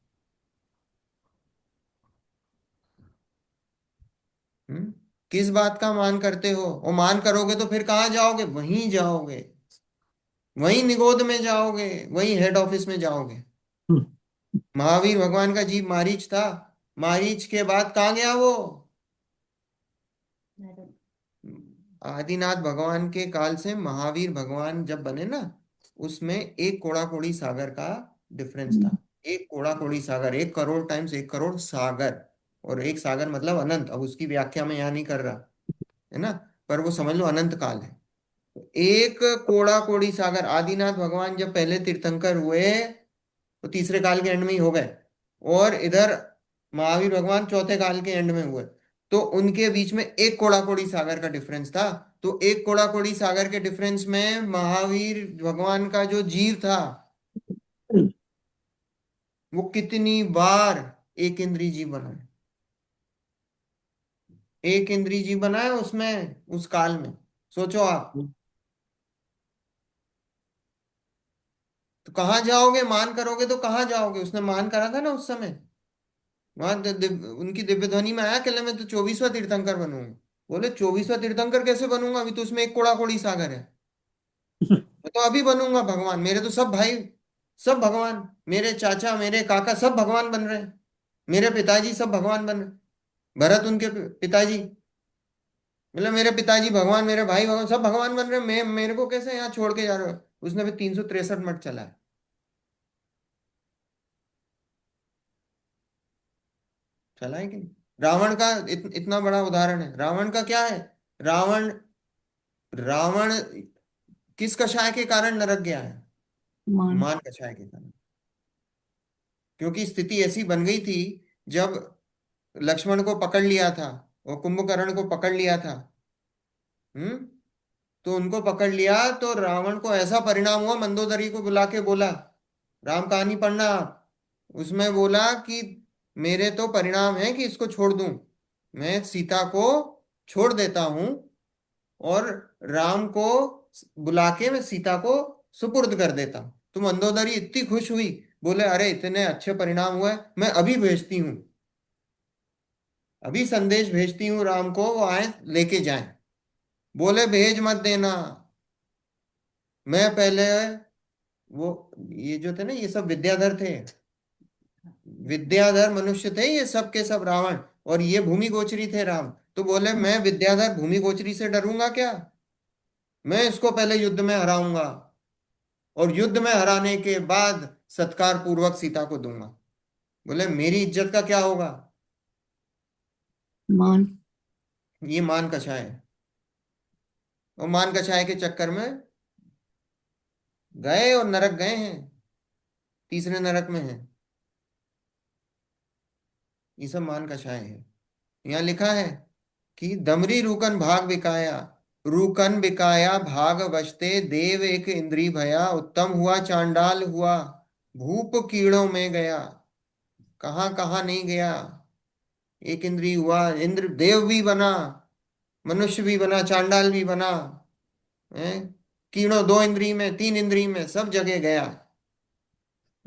Speaker 1: हम्म? किस बात का मान करते हो? और मान करोगे तो फिर कहाँ जाओगे? वहीं जाओगे, वहीं निगोद में जाओगे, वहीं हेड ऑफिस में जाओगे। महावीर भगवान का जीव मारीच था, मारीच के बाद कहाँ गया वो? आदिनाथ भगवान के काल से महावीर भगवान जब बने ना, उसमें एक कोड़ा कोड़ी सागर का डिफरेंस था। एक कोड़ा कोड़ी सागर, 1 करोड़ टाइम्स 1 करोड़ सागर। और एक सागर मतलब अनंत, अब उसकी व्याख्या मैं यहाँ नहीं कर रहा, है ना? पर वो समझ लो अनंत काल है। तो एक कोड़ा कोड़ी सागर, आदिनाथ भगवान जब पहले तीर्थंकर हुए तो तीसरे काल के एंड में ही हो गए, और इधर महावीर भगवान चौथे काल के एंड में हुए। तो उनके बीच में एक कोड़ा कोड़ी सागर का डिफरेंस था। तो एक कोड़ा कोड़ी सागर के डिफरेंस में महावीर भगवान का जो जीव था, वो कितनी बार एक इंद्रिय जीव बना है? एक इंद्रिय जीव बना है उसमें, उस काल में। सोचो आप। तो कहाँ जाओगे? मान करोगे तो कहाँ जाओगे? उसने मान करा था ना उस समय। वहां उनकी दिव्य ध्वनि में आया कि मैं तो 24वां तीर्थंकर बनूंगा। बोले 24वां तीर्थंकर कैसे बनूंगा? अभी तो उसमें एक कोड़ा कोड़ी सागर है। मैं तो अभी बनूंगा भगवान, मेरे तो सब भाई, सब भगवान, मेरे चाचा मेरे काका सब भगवान बन रहे हैं, मेरे पिताजी सब भगवान बन रहे हैं। भरत उनके पिताजी, मतलब मेरे पिताजी भगवान, मेरे भाई भगवान, सब भगवान बन रहे हैं। मैं, मेरे को कैसे यहाँ छोड़ के जा रहे हो? उसने भी 363 मठ चला है। चला है कि नहीं? रावण का इतना बड़ा उदाहरण है। रावण का क्या है? रावण, रावण किस कषाय के कारण नरक गया है?
Speaker 4: मान।
Speaker 1: मान कषाय के कारण। क्योंकि स्थिति ऐसी बन गई थी, जब लक्ष्मण को पकड़ लिया था और कुंभकर्ण को पकड़ लिया था, हम्म, तो उनको पकड़ लिया तो रावण को ऐसा परिणाम हुआ, मंदोदरी को बुला के बोला, राम कहानी पढ़ना आप, उसमें बोला कि मेरे तो परिणाम है कि इसको छोड़ दूं, मैं सीता को छोड़ देता हूं, और राम को बुला के मैं सीता को सुपुर्द कर देता हूं। तो मंदोदरी इतनी खुश हुई, बोले अरे इतने अच्छे परिणाम हुए, मैं अभी भेजती हूँ, अभी संदेश भेजती हूँ राम को, वो आए लेके जाएं। बोले भेज मत देना, मैं पहले, वो ये जो थे ना, ये सब विद्याधर थे, विद्याधर मनुष्य थे ये सब के सब रावण, और ये भूमि गोचरी थे राम। तो बोले मैं विद्याधर भूमि गोचरी से डरूंगा क्या, मैं इसको पहले युद्ध में हराऊंगा, और युद्ध में हराने के बाद सत्कार पूर्वक सीता को दूंगा। बोले मेरी इज्जत का क्या होगा।
Speaker 4: मान।
Speaker 1: ये मान कछाय है, और मान कछाय के चक्कर में गए और नरक गए हैं, तीसरे नरक में है। ये सब मान कछाय है। यहाँ लिखा है कि दमरी रूकन भाग बिकाया, रूकन बिकाया भाग बचते, देव एक इंद्री भया, उत्तम हुआ चांडाल हुआ, भूप कीड़ों में गया। कहाँ कहाँ नहीं गया, एक इंद्री हुआ, इंद्र देव भी बना, मनुष्य भी बना, चांडाल भी बना, है, कीड़ों दो इंद्री में, तीन इंद्री में, सब जगह गया।
Speaker 2: आप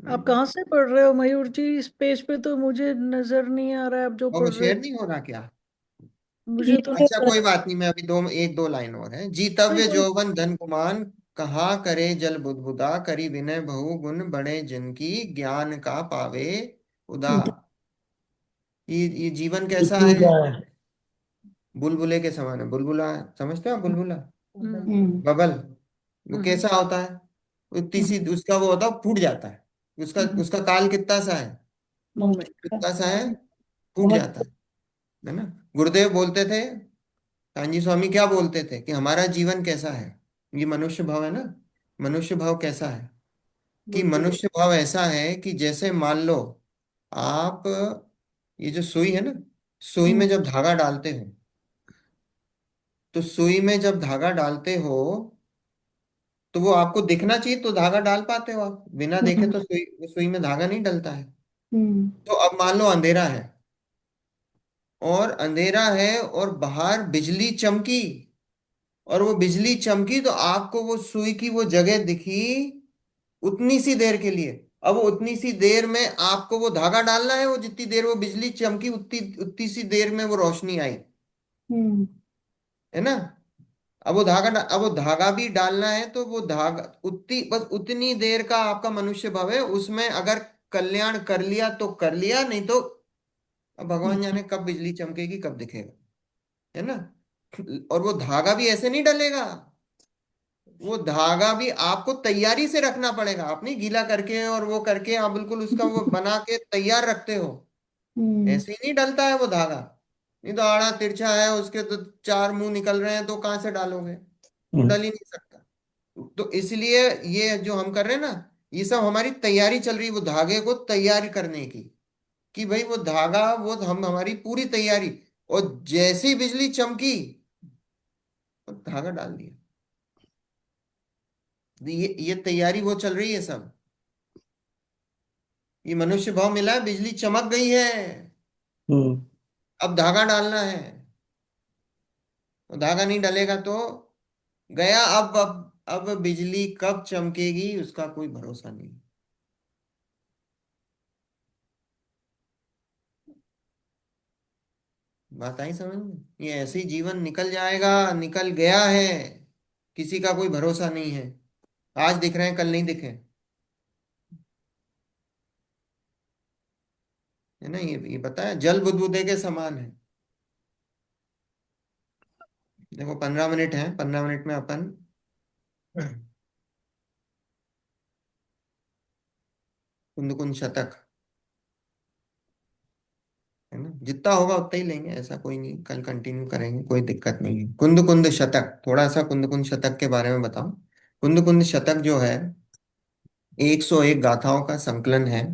Speaker 1: हम्म।
Speaker 2: कहाँ से पढ़ रहे हो मयूर जी? इस पेज पे तो मुझे नजर नहीं आ रहा है आप जो
Speaker 1: और वो
Speaker 2: पढ़ रहे
Speaker 1: शेयर
Speaker 2: हो।
Speaker 1: नहीं हो रहा क्या।
Speaker 2: मुझे तो
Speaker 4: नीचे
Speaker 1: अच्छा कोई बात नहीं, मैं अभी दो एक दो लाइन और है।
Speaker 2: कोई
Speaker 1: जीतव्य
Speaker 2: कोई
Speaker 1: जौवन धन गुमान, कहा करे जल बुदबुदा, करी विनय बहु गुण बड़े जिनकी, ज्ञान का पावे उदा। ये जीवन कैसा है,
Speaker 3: पूजा है।
Speaker 1: बुलबुले के समान है। बुलबुला समझते हो आप, बुलबुला,
Speaker 4: हम्म
Speaker 1: बबल, वो
Speaker 2: हम्म,
Speaker 1: कैसा होता है, वो इतनी सी उसका वो होता है, फूट जाता है। उसका
Speaker 2: हम्म,
Speaker 1: उसका काल कितना सा है,
Speaker 2: मुंह में।
Speaker 1: कितना सा है, फूट
Speaker 4: बहुत।
Speaker 1: जाता है ना। गुरुदेव बोलते थे, कांजी स्वामी क्या बोलते थे कि हमारा जीवन कैसा है, ये मनुष्य भाव है ना, मनुष्य भाव कैसा है, कि
Speaker 2: बुलबुल।
Speaker 1: मनुष्य भाव ऐसा है कि जैसे मान लो आप, ये जो सुई है ना, सुई
Speaker 4: हम्म
Speaker 1: में जब धागा डालते हो, तो सुई में जब धागा डालते हो तो वो आपको दिखना चाहिए तो धागा डाल पाते हो आप, बिना देखे
Speaker 4: हम्म
Speaker 1: तो सुई सुई में धागा नहीं डलता है।
Speaker 4: हम्म
Speaker 1: तो अब मान लो अंधेरा है, और अंधेरा है और बाहर बिजली चमकी, और वो बिजली चमकी तो आपको वो सुई की वो जगह दिखी उतनी सी देर के लिए। अब वो उतनी सी देर में आपको वो धागा डालना है, वो जितनी देर वो बिजली चमकी उतनी उतनी सी देर में वो रोशनी आई,
Speaker 4: हम्म
Speaker 1: है ना। अब वो धागा भी डालना है, तो वो धागा उतनी, बस उतनी देर का आपका मनुष्य भव है, उसमें अगर कल्याण कर लिया तो कर लिया, नहीं तो अब भगवान जाने कब बिजली चमकेगी कब दिखेगा, है ना। और वो धागा भी ऐसे नहीं डलेगा, वो धागा भी आपको तैयारी से रखना पड़ेगा, आप नहीं गीला करके और वो करके आप बिल्कुल उसका वो बना के तैयार रखते हो,
Speaker 4: हम्म
Speaker 1: ऐसे ही नहीं डलता है वो धागा। नहीं तो आड़ा तिरछा है, उसके तो चार मुंह निकल रहे हैं, तो कहाँ से डालोगे, वो
Speaker 3: हम्म,
Speaker 1: डल ही नहीं सकता। तो इसलिए ये जो हम कर रहे हैं ना, ये सब हमारी तैयारी चल रही है वो धागे को तैयार करने की, कि भाई वो धागा, वो हम हमारी पूरी तैयारी, और जैसी बिजली चमकी तो धागा डाल दिया। ये तैयारी वो चल रही है सब। ये मनुष्य भाव मिला है, बिजली चमक गई है,
Speaker 3: हम्म।
Speaker 1: अब धागा डालना है, और धागा नहीं डलेगा तो गया। अब बिजली कब चमकेगी उसका कोई भरोसा नहीं। बात आई समझ में, ये ऐसे ही जीवन निकल जाएगा, निकल गया है, किसी का कोई भरोसा नहीं है। आज दिख रहे हैं कल नहीं दिखे, है ना। ये बताया जल बुदबुदे के समान है। देखो 15 मिनट है, 15 मिनट में अपन कुंद कुंद शतक, है ना, जितना होगा उतना ही लेंगे, ऐसा कोई नहीं, कल कंटिन्यू करेंगे, कोई दिक्कत नहीं है। कुंद कुंद शतक, थोड़ा सा कुंद कुंद शतक के बारे में बताऊं। कुंद कुंद शतक जो है 101 गाथाओं का संकलन है।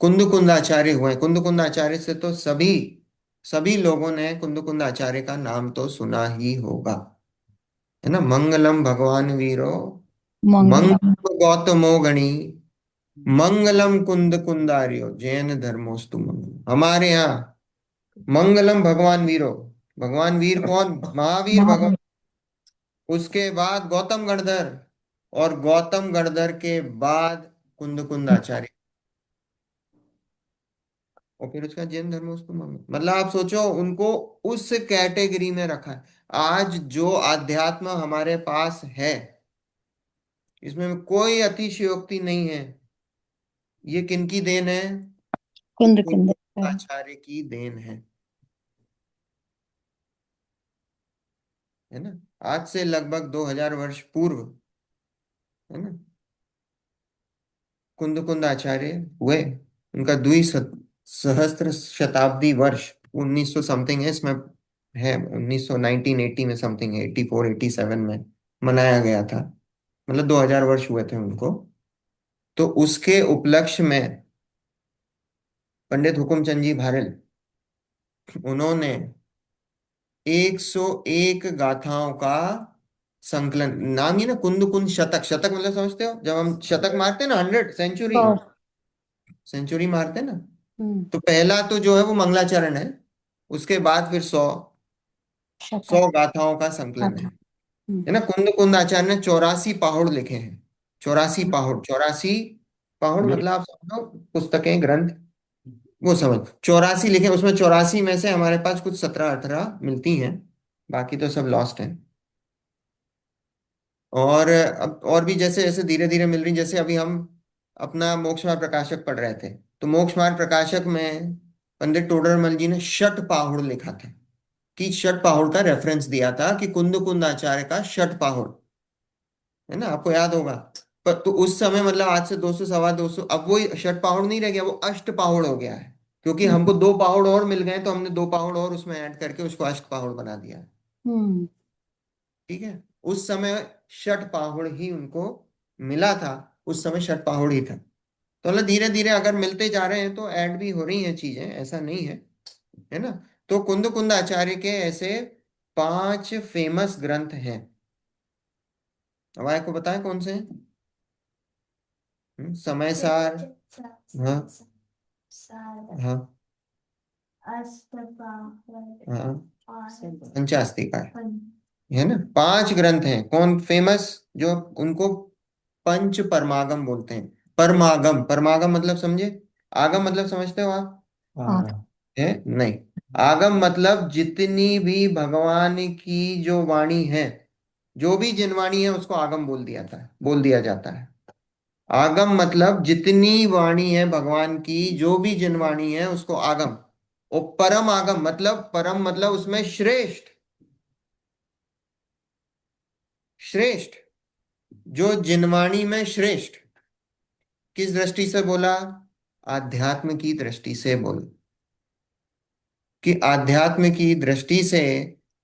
Speaker 1: कुंद कुंद आचार्य हुए, कुंद कुंद आचार्य से तो सभी सभी लोगों ने कुंद कुंद आचार्य का नाम तो सुना ही होगा, है ना। मंगलम भगवान वीरो,
Speaker 4: मंगलम।
Speaker 1: मंगल गौतमो गणी, मंगलम कुंद कुंदारियो, जैन धर्मोस्तु मंगलम। हमारे यहाँ मंगलम भगवान वीरो, भगवान वीर कौन, महावीर भगवान,
Speaker 4: महावीर।
Speaker 1: उसके बाद गौतम गणधर, और गौतम गणधर के बाद कुंद कुंद आचार्य, और फिर उसका जैन धर्म उसको मतलब आप सोचो उनको उस कैटेगरी में रखा है। आज जो अध्यात्म हमारे पास है, इसमें कोई अतिशयोक्ति नहीं है। ये किनकी देन है?
Speaker 4: कुंद कुंद
Speaker 1: कुंद
Speaker 4: है।
Speaker 1: आचार्य की देन है ना। आज से लगभग 2000 वर्ष पूर्व, है ना, कुंद कुंद आचार्य हुए। उनका सहस्त्र शताब्दी वर्ष 1900 समथिंग है इसमें, है 1900, 1980 में समथिंग है, 84 87 में मनाया गया था। मतलब 2000 वर्ष हुए थे उनको। तो उसके उपलक्ष्य में पंडित हुकुमचंद जी भारिल, उन्होंने 101 गाथाओं का संकलन, नाम ही ना कुंद कुंद शतक। शतक मतलब समझते हो, जब हम शतक मारते हैं ना, 100 सेंचुरी,
Speaker 4: सौ।
Speaker 1: सेंचुरी मारते हैं ना।
Speaker 4: हम्म।
Speaker 1: तो पहला तो जो है वो मंगलाचरण है, उसके बाद फिर 100,
Speaker 4: शतक।
Speaker 1: 100 गाथाओं का संकलन
Speaker 4: गाथा।
Speaker 1: है ना। कुंद कुंद आचार्य ने 84 पहाड़ लिखे हैं। 84 पहाड़, 84 पहाड़ मतलब आप समझो पुस्तकें, ग्रंथ, वो समझ 84 लिखे। उसमें 84 में से हमारे पास कुछ 17 18 मिलती हैं, बाकी तो सब लॉस्ट हैं। और अब और भी जैसे जैसे धीरे धीरे मिल रही, जैसे अभी हम अपना मोक्षमार्ग प्रकाशक पढ़ रहे थे, तो मोक्षमार्ग प्रकाशक में पंडित टोडरमल जी ने शठ पाहुड़ लिखा था, कि शठ पाहुड़ का रेफरेंस दिया था कि कुंद कुंद आचार्य का शठ पाहुड़, है ना, आपको याद होगा। पर तो उस समय मतलब आज से 200 सवा 200, अब वो शठ पाहुड़ नहीं रह गया, वो अष्ट पाहुड़ हो गया है। क्योंकि
Speaker 4: हम्म।
Speaker 1: हमको 2 पहाड़ और मिल गए, तो हमने 2 पहाड़ और उसमें ऐड करके उसको अष्ट पहाड़ बना दिया है।
Speaker 4: हम्म।
Speaker 1: ठीक है। उस समय षट पहाड़ ही उनको मिला था, उस समय षट पहाड़ ही था। तो मतलब धीरे धीरे अगर मिलते जा रहे हैं तो ऐड भी हो रही हैं चीजें, ऐसा नहीं है ना। तो कुंद कुंद आचार्य के ऐसे 5 फेमस ग्रंथ हैं। अब आपको बताएं कौन से हैं? समय सार, हाँ हाँ हाँ, पंचास्तिकार, है ना। 5 ग्रंथ हैं कौन फेमस, जो उनको पंच परमागम बोलते हैं। परमागम, परमागम मतलब समझे? आगम मतलब समझते हो आप?
Speaker 4: आठ।
Speaker 1: है नहीं। आगम मतलब जितनी भी भगवान की जो वाणी है, जो भी जिनवाणी है उसको आगम बोल दिया जाता है। आगम मतलब जितनी वाणी है भगवान की, जो भी जिनवाणी है उसको आगम। और परम आगम मतलब, परम मतलब उसमें श्रेष्ठ, श्रेष्ठ, जो जिनवाणी में श्रेष्ठ। किस दृष्टि से बोला? आध्यात्म की दृष्टि से बोल, कि आध्यात्म की दृष्टि से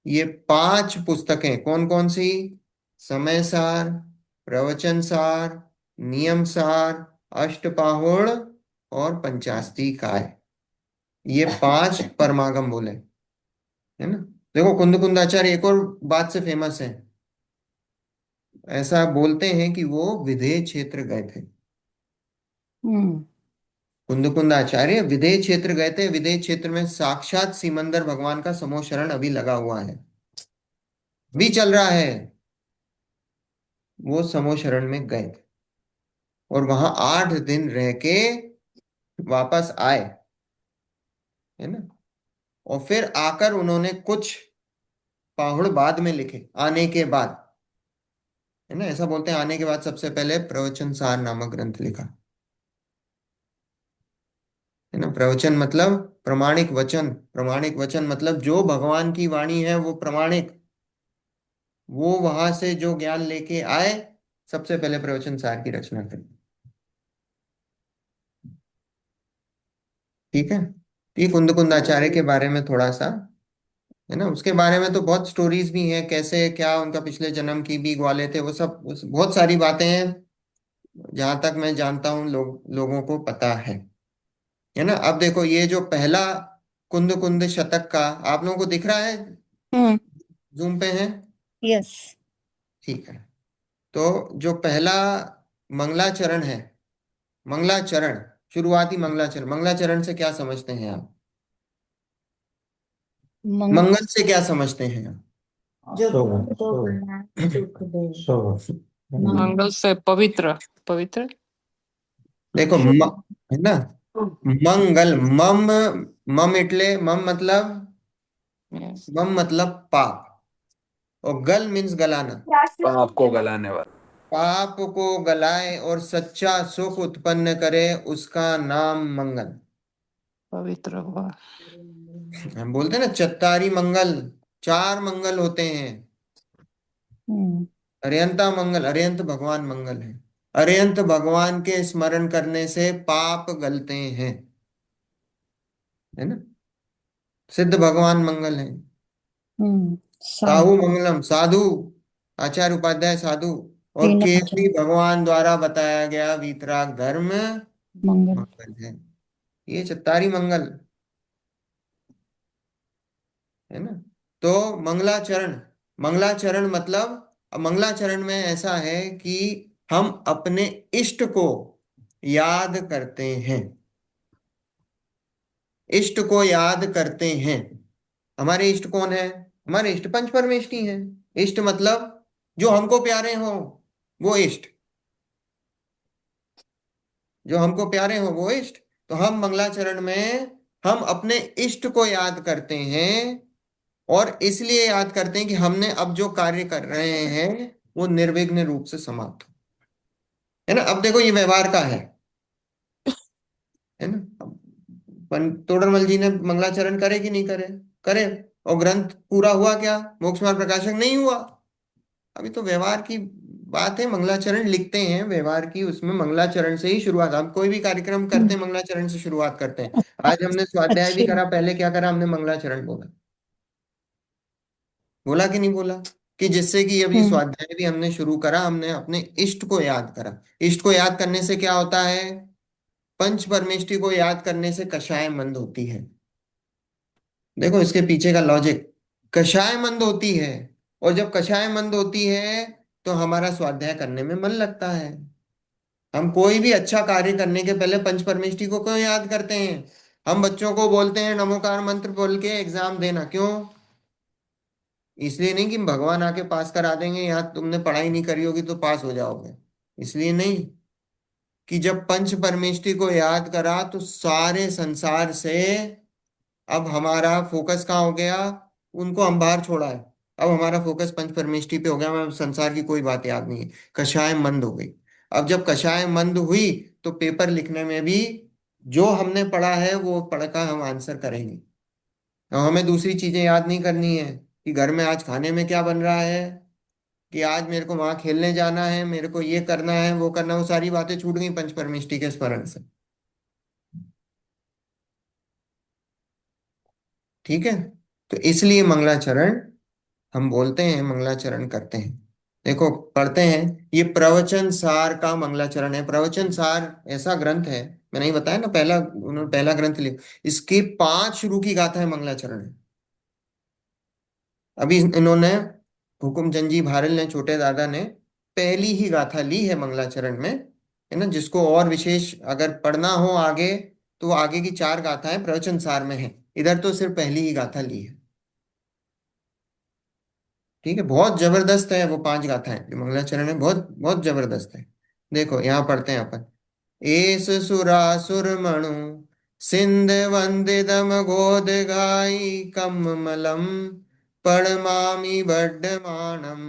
Speaker 1: ये 5 पुस्तकें कौन कौन सी? समय सार, प्रवचन सार, नियम सार, अष्टपाहुड़ और पंचास्ती काय, ये 5 परमागम बोले, है ना। देखो कुंद कुंदाचार्य एक और बात से फेमस है। ऐसा बोलते हैं कि वो विदेह क्षेत्र गए थे।
Speaker 4: हम्म।
Speaker 1: कुंद कुंद आचार्य विदेह क्षेत्र गए थे। विदेह क्षेत्र में साक्षात सिमंदर भगवान का समूह शरण अभी लगा हुआ है, भी चल रहा है। वो समूह शरण में गए थे और वहां 8 दिन रह के वापस आए, है ना। और फिर आकर उन्होंने कुछ पाहुड़ बाद में लिखे, आने के बाद, है ना। ऐसा बोलते हैं आने के बाद सबसे पहले प्रवचन सार नामक ग्रंथ लिखा, है ना। प्रवचन मतलब प्रमाणिक वचन, प्रमाणिक वचन मतलब जो भगवान की वाणी है वो प्रमाणिक, वो वहां से जो ज्ञान लेके आए, सबसे पहले प्रवचन सार की रचना करी। ठीक है। तो ये कुंद कुंद आचार्य के बारे में थोड़ा सा, है ना। उसके बारे में तो बहुत स्टोरीज भी हैं, कैसे क्या उनका पिछले जन्म की भी ग्वाले थे, वो सब बहुत सारी बातें हैं। जहां तक मैं जानता हूँ लोगों को पता है ना। अब देखो ये जो पहला कुंद कुंद शतक का आप लोगों को दिख रहा है,
Speaker 4: हम्म।
Speaker 1: जूम पे है?
Speaker 4: यस।
Speaker 1: ठीक है। तो जो पहला मंगलाचरण है, मंगलाचरण, शुरुआती मंगलाचरण, मंगलाचरण से क्या समझते हैं आप?
Speaker 4: मंगल।
Speaker 1: मंगल से क्या समझते हैं आप?
Speaker 3: जो तो सुख दे, शुभ।
Speaker 5: मंगल से पवित्र, पवित्र,
Speaker 1: देखो
Speaker 4: शुभ।
Speaker 1: है ना, मंगल, मम, मम इटले, मम मतलब,
Speaker 5: yes।
Speaker 1: मम मतलब पाप, और गल मीन्स गलाना।
Speaker 5: पाप को गलाने वाला।
Speaker 1: पाप को गलाए और सच्चा सुख उत्पन्न करे, उसका नाम मंगल।
Speaker 5: पवित्र हुआ।
Speaker 1: हम बोलते हैं ना चत्तारी मंगल, चार मंगल होते हैं।
Speaker 4: हम्म
Speaker 1: अरियंता मंगल, अरियंत भगवान मंगल है। अरियंत भगवान के स्मरण करने से पाप गलते हैं, है ना। सिद्ध भगवान मंगल है।
Speaker 4: साधु।
Speaker 1: साहू मंगलम, साधु, आचार्य उपाध्याय साधु। और
Speaker 4: तीन
Speaker 1: केवली
Speaker 4: आचार्य
Speaker 1: भगवान द्वारा बताया गया वीतराग धर्म
Speaker 4: मंगल।
Speaker 1: मंगल है। ये चत्तारी मंगल, है ना। तो मंगलाचरण, मंगलाचरण मतलब, अब मंगलाचरण में ऐसा है कि हम अपने इष्ट को याद करते हैं, इष्ट को याद करते हैं। हमारे इष्ट कौन है? हमारे इष्ट पंच परमेष्टि हैं। इष्ट मतलब जो हमको प्यारे हो, वो इष्ट। जो हमको प्यारे हो वो इष्ट। तो हम मंगलाचरण में हम अपने इष्ट को याद करते हैं, और इसलिए याद करते हैं कि हमने अब जो कार्य कर रहे हैं वो निर्विघ्न रूप से समाप्त हो, है ना। अब देखो ये व्यवहार का है ना। अब तोडरमल जी ने मंगलाचरण करे कि नहीं करे? करे। और ग्रंथ पूरा हुआ क्या? मोक्ष मार्ग प्रकाशक नहीं हुआ। अभी तो व्यवहार की बात है। मंगलाचरण लिखते हैं व्यवहार की, उसमें मंगलाचरण से ही शुरुआत, हम कोई भी कार्यक्रम करते हैं मंगलाचरण से शुरुआत करते हैं। आज हमने स्वाध्याय भी
Speaker 4: अच्छी
Speaker 1: करा,
Speaker 4: बात।
Speaker 1: पहले क्या करा हमने? मंगलाचरण बोला। बोला कि नहीं बोला? कि जिससे कि अभी
Speaker 4: हम्म
Speaker 1: स्वाध्याय भी हमने शुरू करा, हमने अपने इष्ट को याद करा। इष्ट को याद करने से क्या होता है? पंच परमेष्टि को याद करने से कषाय मंद होती है। देखो इसके पीछे का लॉजिक, कषाय मंद होती है। और जब कषाय मंद होती है तो हमारा स्वाध्याय करने में मन लगता है। हम कोई भी अच्छा कार्य करने के पहले पंच परमेष्टि को क्यों याद करते हैं? हम बच्चों को बोलते हैं नमोकार मंत्र बोल के एग्जाम देना, क्यों? इसलिए नहीं कि भगवान आके पास करा देंगे, यहाँ तुमने पढ़ाई नहीं करी होगी तो पास हो जाओगे, इसलिए नहीं। कि जब पंच परमेष्टि को याद करा तो सारे संसार से अब हमारा फोकस कहाँ हो गया? उनको हम बाहर छोड़ा है। अब हमारा फोकस पंच परमेष्टि पे हो गया, हमें संसार की कोई बात याद नहीं है। कषाय मंद हो गई। अब जब कषाय मंद हुई तो पेपर लिखने में भी जो हमने पढ़ा है वो पढ़कर हम आंसर करेंगे। अब हमें दूसरी चीजें याद नहीं करनी है कि घर में आज खाने में क्या बन रहा है, कि आज मेरे को वहां खेलने जाना है, मेरे को ये करना है वो करना है, वो सारी बातें छूट गई पंच परमेष्टि के स्मरण से। ठीक है। तो इसलिए मंगलाचरण हम बोलते हैं, मंगलाचरण करते हैं। देखो पढ़ते हैं, ये प्रवचन सार का मंगलाचरण है। प्रवचन सार ऐसा ग्रंथ है, मैंने ही बताया ना, पहला उन्होंने पहला ग्रंथ लिखा, इसकी 5 शुरू की गाथा है मंगलाचरण है। अभी इन्होंने, हुकुमचंद जी भारल ने, छोटे दादा ने पहली ही गाथा ली है मंगलाचरण में, है ना। जिसको और विशेष अगर पढ़ना हो आगे, तो वो आगे की 4 गाथाएं प्रवचन सार में है। इधर तो सिर्फ पहली ही गाथा ली है। ठीक है, बहुत जबरदस्त है वो 5 गाथाएं जो मंगलाचरण है, बहुत बहुत जबरदस्त है। देखो यहाँ पढ़ते हैं अपन। एस सुरासुर मणु सिंध वंदितम गोद गाई कममलम पड़मामि बड्डमाणम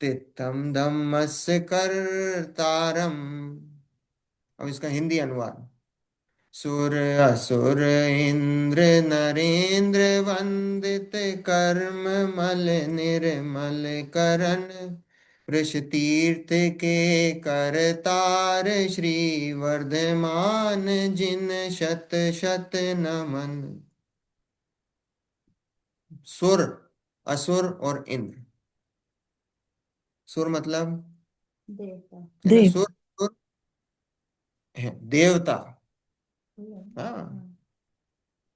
Speaker 1: तित्थम धम्मस्य करतारम। अब इसका हिंदी अनुवाद। सुर असुर इंद्र नरेंद्र वंदित कर्म मल निर्मल करण वृष तीर्थ के करतार श्री वर्धमान जिन शत शत नमन। सुर, असुर और इंद्र। सुर मतलब,
Speaker 4: देवता।
Speaker 1: है ना,
Speaker 4: देव।
Speaker 1: सुर, सुर है देवता। हाँ,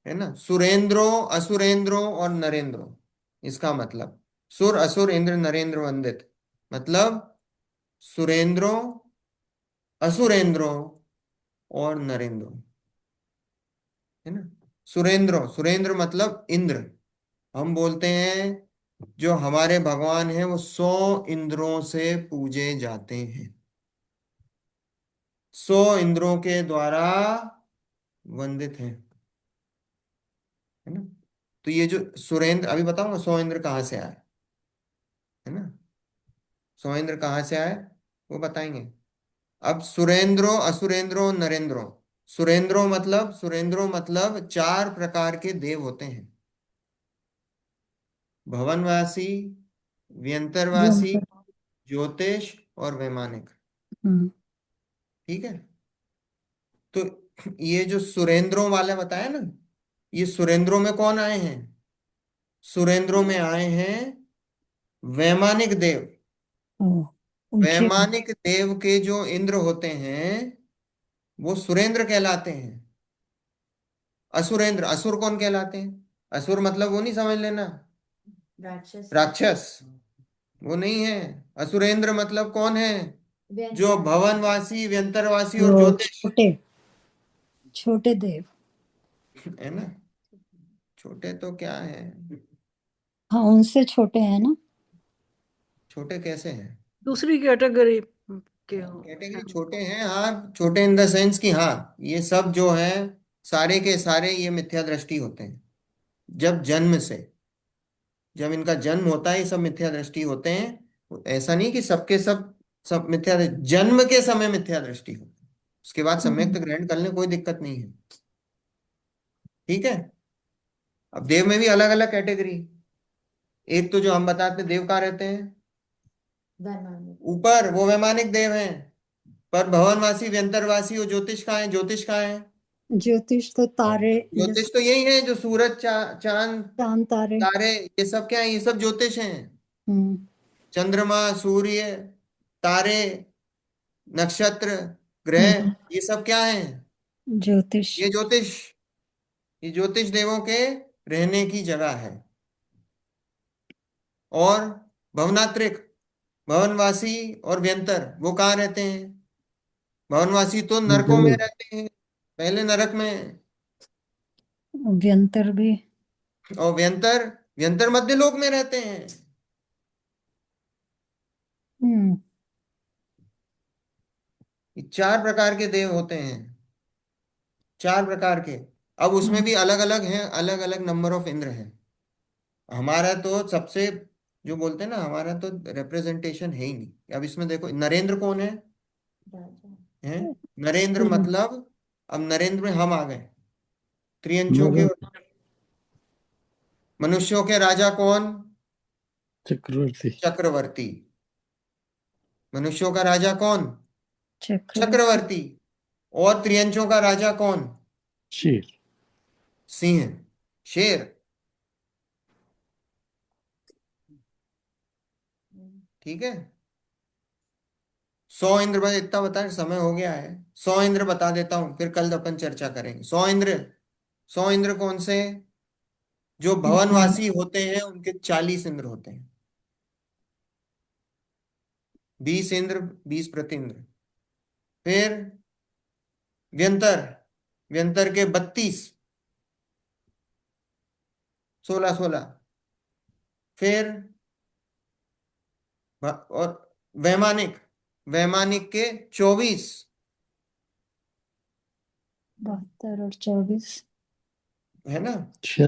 Speaker 1: है ना। सुरेंद्रों, असुरेंद्रों और नरेंद्रों, इसका मतलब सुर असुर इंद्र नरेंद्र वंदित, मतलब सुरेंद्रों, असुरेंद्रों और नरेंद्रों, है ना। सुरेंद्रों, सुरेंद्र मतलब इंद्र। हम बोलते हैं जो हमारे भगवान हैं वो 100 इंद्रों से पूजे जाते हैं, 100 इंद्रों के द्वारा वंदित हैं, है ना। तो ये जो सुरेंद्र, अभी बताऊंगा 100 इंद्र कहाँ से आए, है ना। 100 इंद्र कहाँ से आए? वो बताएंगे। अब सुरेंद्रो असुरेंद्रो नरेंद्रो। सुरेंद्रो मतलब चार प्रकार के देव होते हैं। भवनवासी, व्यंतरवासी,
Speaker 4: व्यंतर।
Speaker 1: ज्योतिष और वैमानिक।
Speaker 4: हम्म।
Speaker 1: ठीक है। तो ये जो सुरेंद्रों वाले बताया ना, ये सुरेंद्रों में कौन आए हैं? सुरेंद्रों में आए हैं वैमानिक देव।
Speaker 4: ओ, ऊंचे।
Speaker 1: वैमानिक देव के जो इंद्र होते हैं वो सुरेंद्र कहलाते हैं। असुरेंद्र, असुर कौन कहलाते हैं? असुर मतलब वो नहीं समझ लेना, राक्षस, वो नहीं है। असुरेंद्र मतलब कौन है? जो भवनवासी, व्यंतरवासी और
Speaker 4: वो
Speaker 1: ज्योतिष,
Speaker 4: छोटे छोटे देव।
Speaker 1: है ना। छोटे तो क्या है?
Speaker 4: हाँ, उनसे छोटे हैं ना।
Speaker 1: छोटे कैसे हैं?
Speaker 2: दूसरी कैटेगरी के हो।
Speaker 1: कैटेगरी छोटे हैं, हाँ, छोटे इन द सेंस कि हाँ, ये सब जो है सारे के सारे ये मिथ्या दृष्टि होते हैं। जब जन्म से, जब इनका जन्म होता है ये सब मिथ्या दृष्टि होते हैं। ऐसा नहीं कि सबके सब सब मिथ्या जन्म के समय मिथ्या दृष्टि होती है, उसके बाद सम्यक
Speaker 4: हम्म।
Speaker 1: ग्रहण कर ले, कोई दिक्कत नहीं है। ठीक है। अब देव में भी अलग अलग कैटेगरी। एक तो जो हम बताते हैं देव कहाँ रहते हैं? ऊपर, वो वैमानिक देव हैं। पर भवनवासी, व्यंतरवासी और ज्योतिष कहाँ है? ज्योतिष कहाँ है?
Speaker 4: ज्योतिष तो तारे, जैसे
Speaker 1: ज्योतिष तो यही है जो सूरज, चांद,
Speaker 4: चांद तारे।
Speaker 1: तारे, ये सब क्या है? ये सब ज्योतिष हैं।
Speaker 4: हम्म।
Speaker 1: चंद्रमा, सूर्य, तारे, नक्षत्र, ग्रह,
Speaker 4: हम्म।
Speaker 1: ये सब क्या है?
Speaker 4: ज्योतिष।
Speaker 1: ये ज्योतिष। ये ज्योतिष देवों के रहने की जगह है। और भवनात्रिक, भवनवासी और व्यंतर, वो कहाँ रहते हैं? भवनवासी तो नरकों में
Speaker 3: जमीन।
Speaker 1: रहते हैं, पहले नरक में।
Speaker 4: व्यंतर भी।
Speaker 1: और व्यंतर, व्यंतर मध्य लोक में रहते हैं।
Speaker 4: हम्म।
Speaker 1: ये चार प्रकार के देव होते हैं, चार प्रकार के। अब उसमें
Speaker 4: हाँ।
Speaker 1: भी अलग अलग हैं, अलग अलग नंबर ऑफ इंद्र हैं। हमारा तो सबसे, जो बोलते हैं ना, हमारा तो रिप्रेजेंटेशन है ही नहीं। अब इसमें देखो, नरेंद्र कौन है? हैं, नरेंद्र
Speaker 4: हम्म।
Speaker 1: मतलब, अब नरेंद्र में हम आ गए, त्रियंचों के।
Speaker 3: नरेंद्र
Speaker 1: मनुष्यों के राजा कौन?
Speaker 3: चक्रवर्ती।
Speaker 1: चक्रवर्ती। मनुष्यों का राजा कौन?
Speaker 4: चक्रवर्ती।
Speaker 1: चक्रवर्ती। और त्रियंचों का राजा कौन?
Speaker 3: शेर।
Speaker 1: सिंह, शेर। ठीक है। 100 इंद्र, बस इतना बता, समय हो गया है। 100 इंद्र बता देता हूं, फिर कल अपन चर्चा करेंगे। 100 इंद्र, 100 इंद्र कौन से? जो भवनवासी होते हैं उनके 40 इंद्र होते हैं। 20 इंद्र, 20 प्रतिंद्र। फिर व्यंतर, व्यंतर के 32, 16 16। फिर और वैमानिक, वैमानिक के 24,
Speaker 4: 72 और 24।
Speaker 1: है ना।
Speaker 3: शेर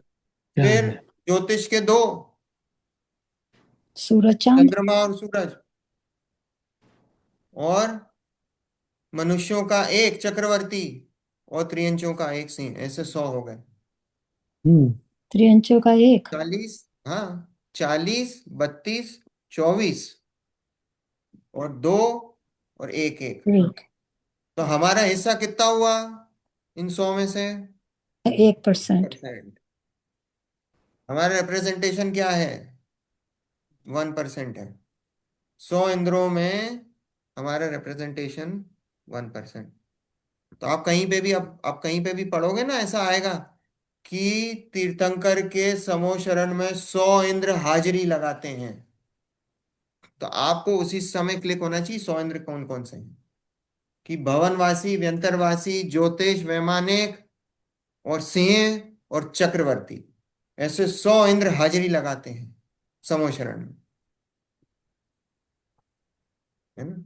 Speaker 3: क्या
Speaker 1: फिर
Speaker 3: है?
Speaker 1: ज्योतिष के 2,
Speaker 4: सूरज चांद।
Speaker 1: चंद्रमा और सूरज। और मनुष्यों का एक, चक्रवर्ती। और त्रियंचों का एक, सिंह। ऐसे 100 हो गए।
Speaker 3: हम्म।
Speaker 4: त्रियंचों का एक।
Speaker 1: 40, हाँ, 40, 32, 24 और 2 और एक एक।
Speaker 4: एक।
Speaker 1: तो हमारा हिस्सा कितना हुआ इन 100 में से?
Speaker 4: 1%।
Speaker 1: परसेंट। हमारा रिप्रेजेंटेशन क्या है? 1% है। 100 इंद्रों में हमारा रिप्रेजेंटेशन 1%। तो आप कहीं पे भी, आप कहीं पे भी पढ़ोगे ना, ऐसा आएगा कि तीर्थंकर के समो शरण में 100 इंद्र हाजिरी लगाते हैं। तो आपको उसी समय क्लिक होना चाहिए 100 इंद्र कौन कौन से हैं। कि भवनवासी, व्यंतरवासी, ज्योतिष, वैमानिक और सिंह और चक्रवर्ती, ऐसे 100 इंद्र हाजिरी लगाते हैं समो शरण में। है ना।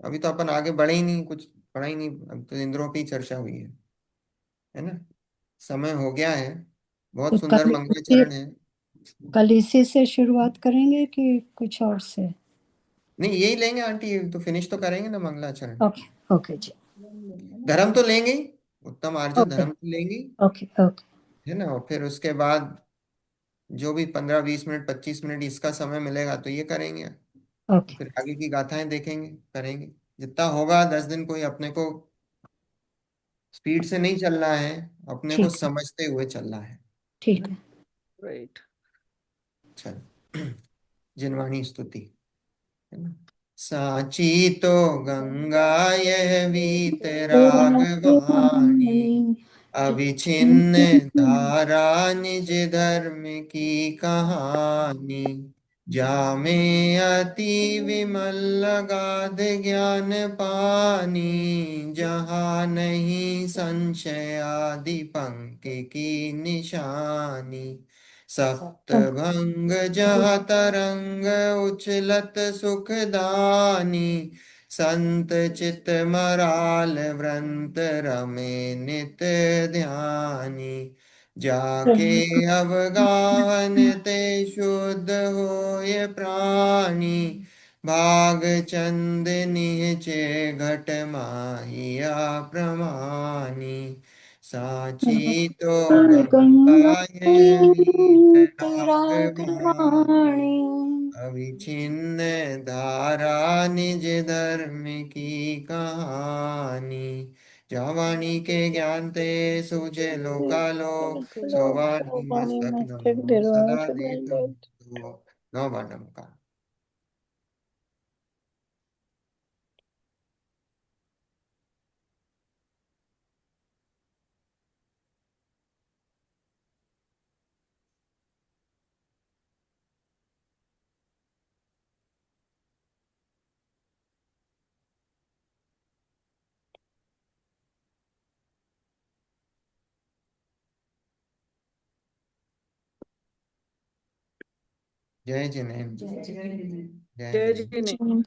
Speaker 1: अभी तो अपन आगे बढ़े ही नहीं, कुछ पढ़ा ही नहीं, अब तो इंद्रों की चर्चा हुई है ना। समय हो गया है।
Speaker 4: तो
Speaker 1: बहुत सुंदर मंगलाचरण है।
Speaker 4: कल इसी से शुरुआत करेंगे कि कुछ और से?
Speaker 1: नहीं यही लेंगे आंटी, तो फिनिश तो करेंगे ना मंगलाचरण।
Speaker 4: ओके ओके जी।
Speaker 1: धर्म तो लेंगे ही, उत्तम आर्य
Speaker 4: ओके
Speaker 1: धर्म तो लेंगे ही,
Speaker 4: ओके ओके
Speaker 1: है ना। और फिर उसके बाद जो भी 15-20 मिनट 25 मिनट इसका समय मिलेगा तो ये करेंगे।
Speaker 4: ओके।
Speaker 1: फिर आगे की गाथाएं देखेंगे, करेंगे जितना होगा। 10 दिन कोई अपने को स्पीड से नहीं चलना है, अपने को
Speaker 4: ठीक है
Speaker 1: समझते हुए चलना है।
Speaker 4: ठीक है।
Speaker 2: राइट।
Speaker 1: चल जिनवाणी स्तुति, है ना। साची तो गंगा यह वीतरागवाणी, अविछिन्न धारा निज धर्म की कहानी। जामे अति विमल अगाध ज्ञान पानी, जहाँ नहीं संशय आदि पंक्ति की निशानी। सप्तभंग जहाँ तरंग उछलत सुखदानी, संत चित मराल व्रंत रमे नित ध्यानी। जाके अवगाहन ते शुद्ध होय प्राणी, भाग चंद निहचे घट माहिया प्रमाणी। साची तो
Speaker 4: गंगा
Speaker 1: गंगा ये वीतरागवाणी,
Speaker 4: रागवाणी।
Speaker 1: अविछिन्न धारा निज धर्म की कहानी। जहाँ वाणी के ज्ञान ते सूझे लोकालोक, सो वाणी
Speaker 2: वाणी
Speaker 1: मस्तक
Speaker 2: मस्तक
Speaker 1: नमो
Speaker 2: निर्वाण
Speaker 1: सदा देता
Speaker 2: सुगंधित।
Speaker 1: हूँ। नौ बार नमकार। जय जिनेन्द्र, जय
Speaker 2: जय
Speaker 1: जिनेन्द्र,
Speaker 2: जिने।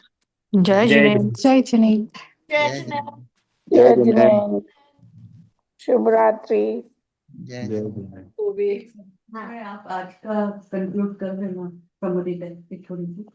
Speaker 5: जय जिनेन्द्र, जय जिनेन्द्र।
Speaker 1: जय जिनेन्द्र,
Speaker 2: जय जिने। शुभ रात्रि।
Speaker 1: जय जिनेन्द्र।
Speaker 2: वो भी
Speaker 6: हाँ आप आज का कंक्लूड कर देना, समरी थोड़ी सी।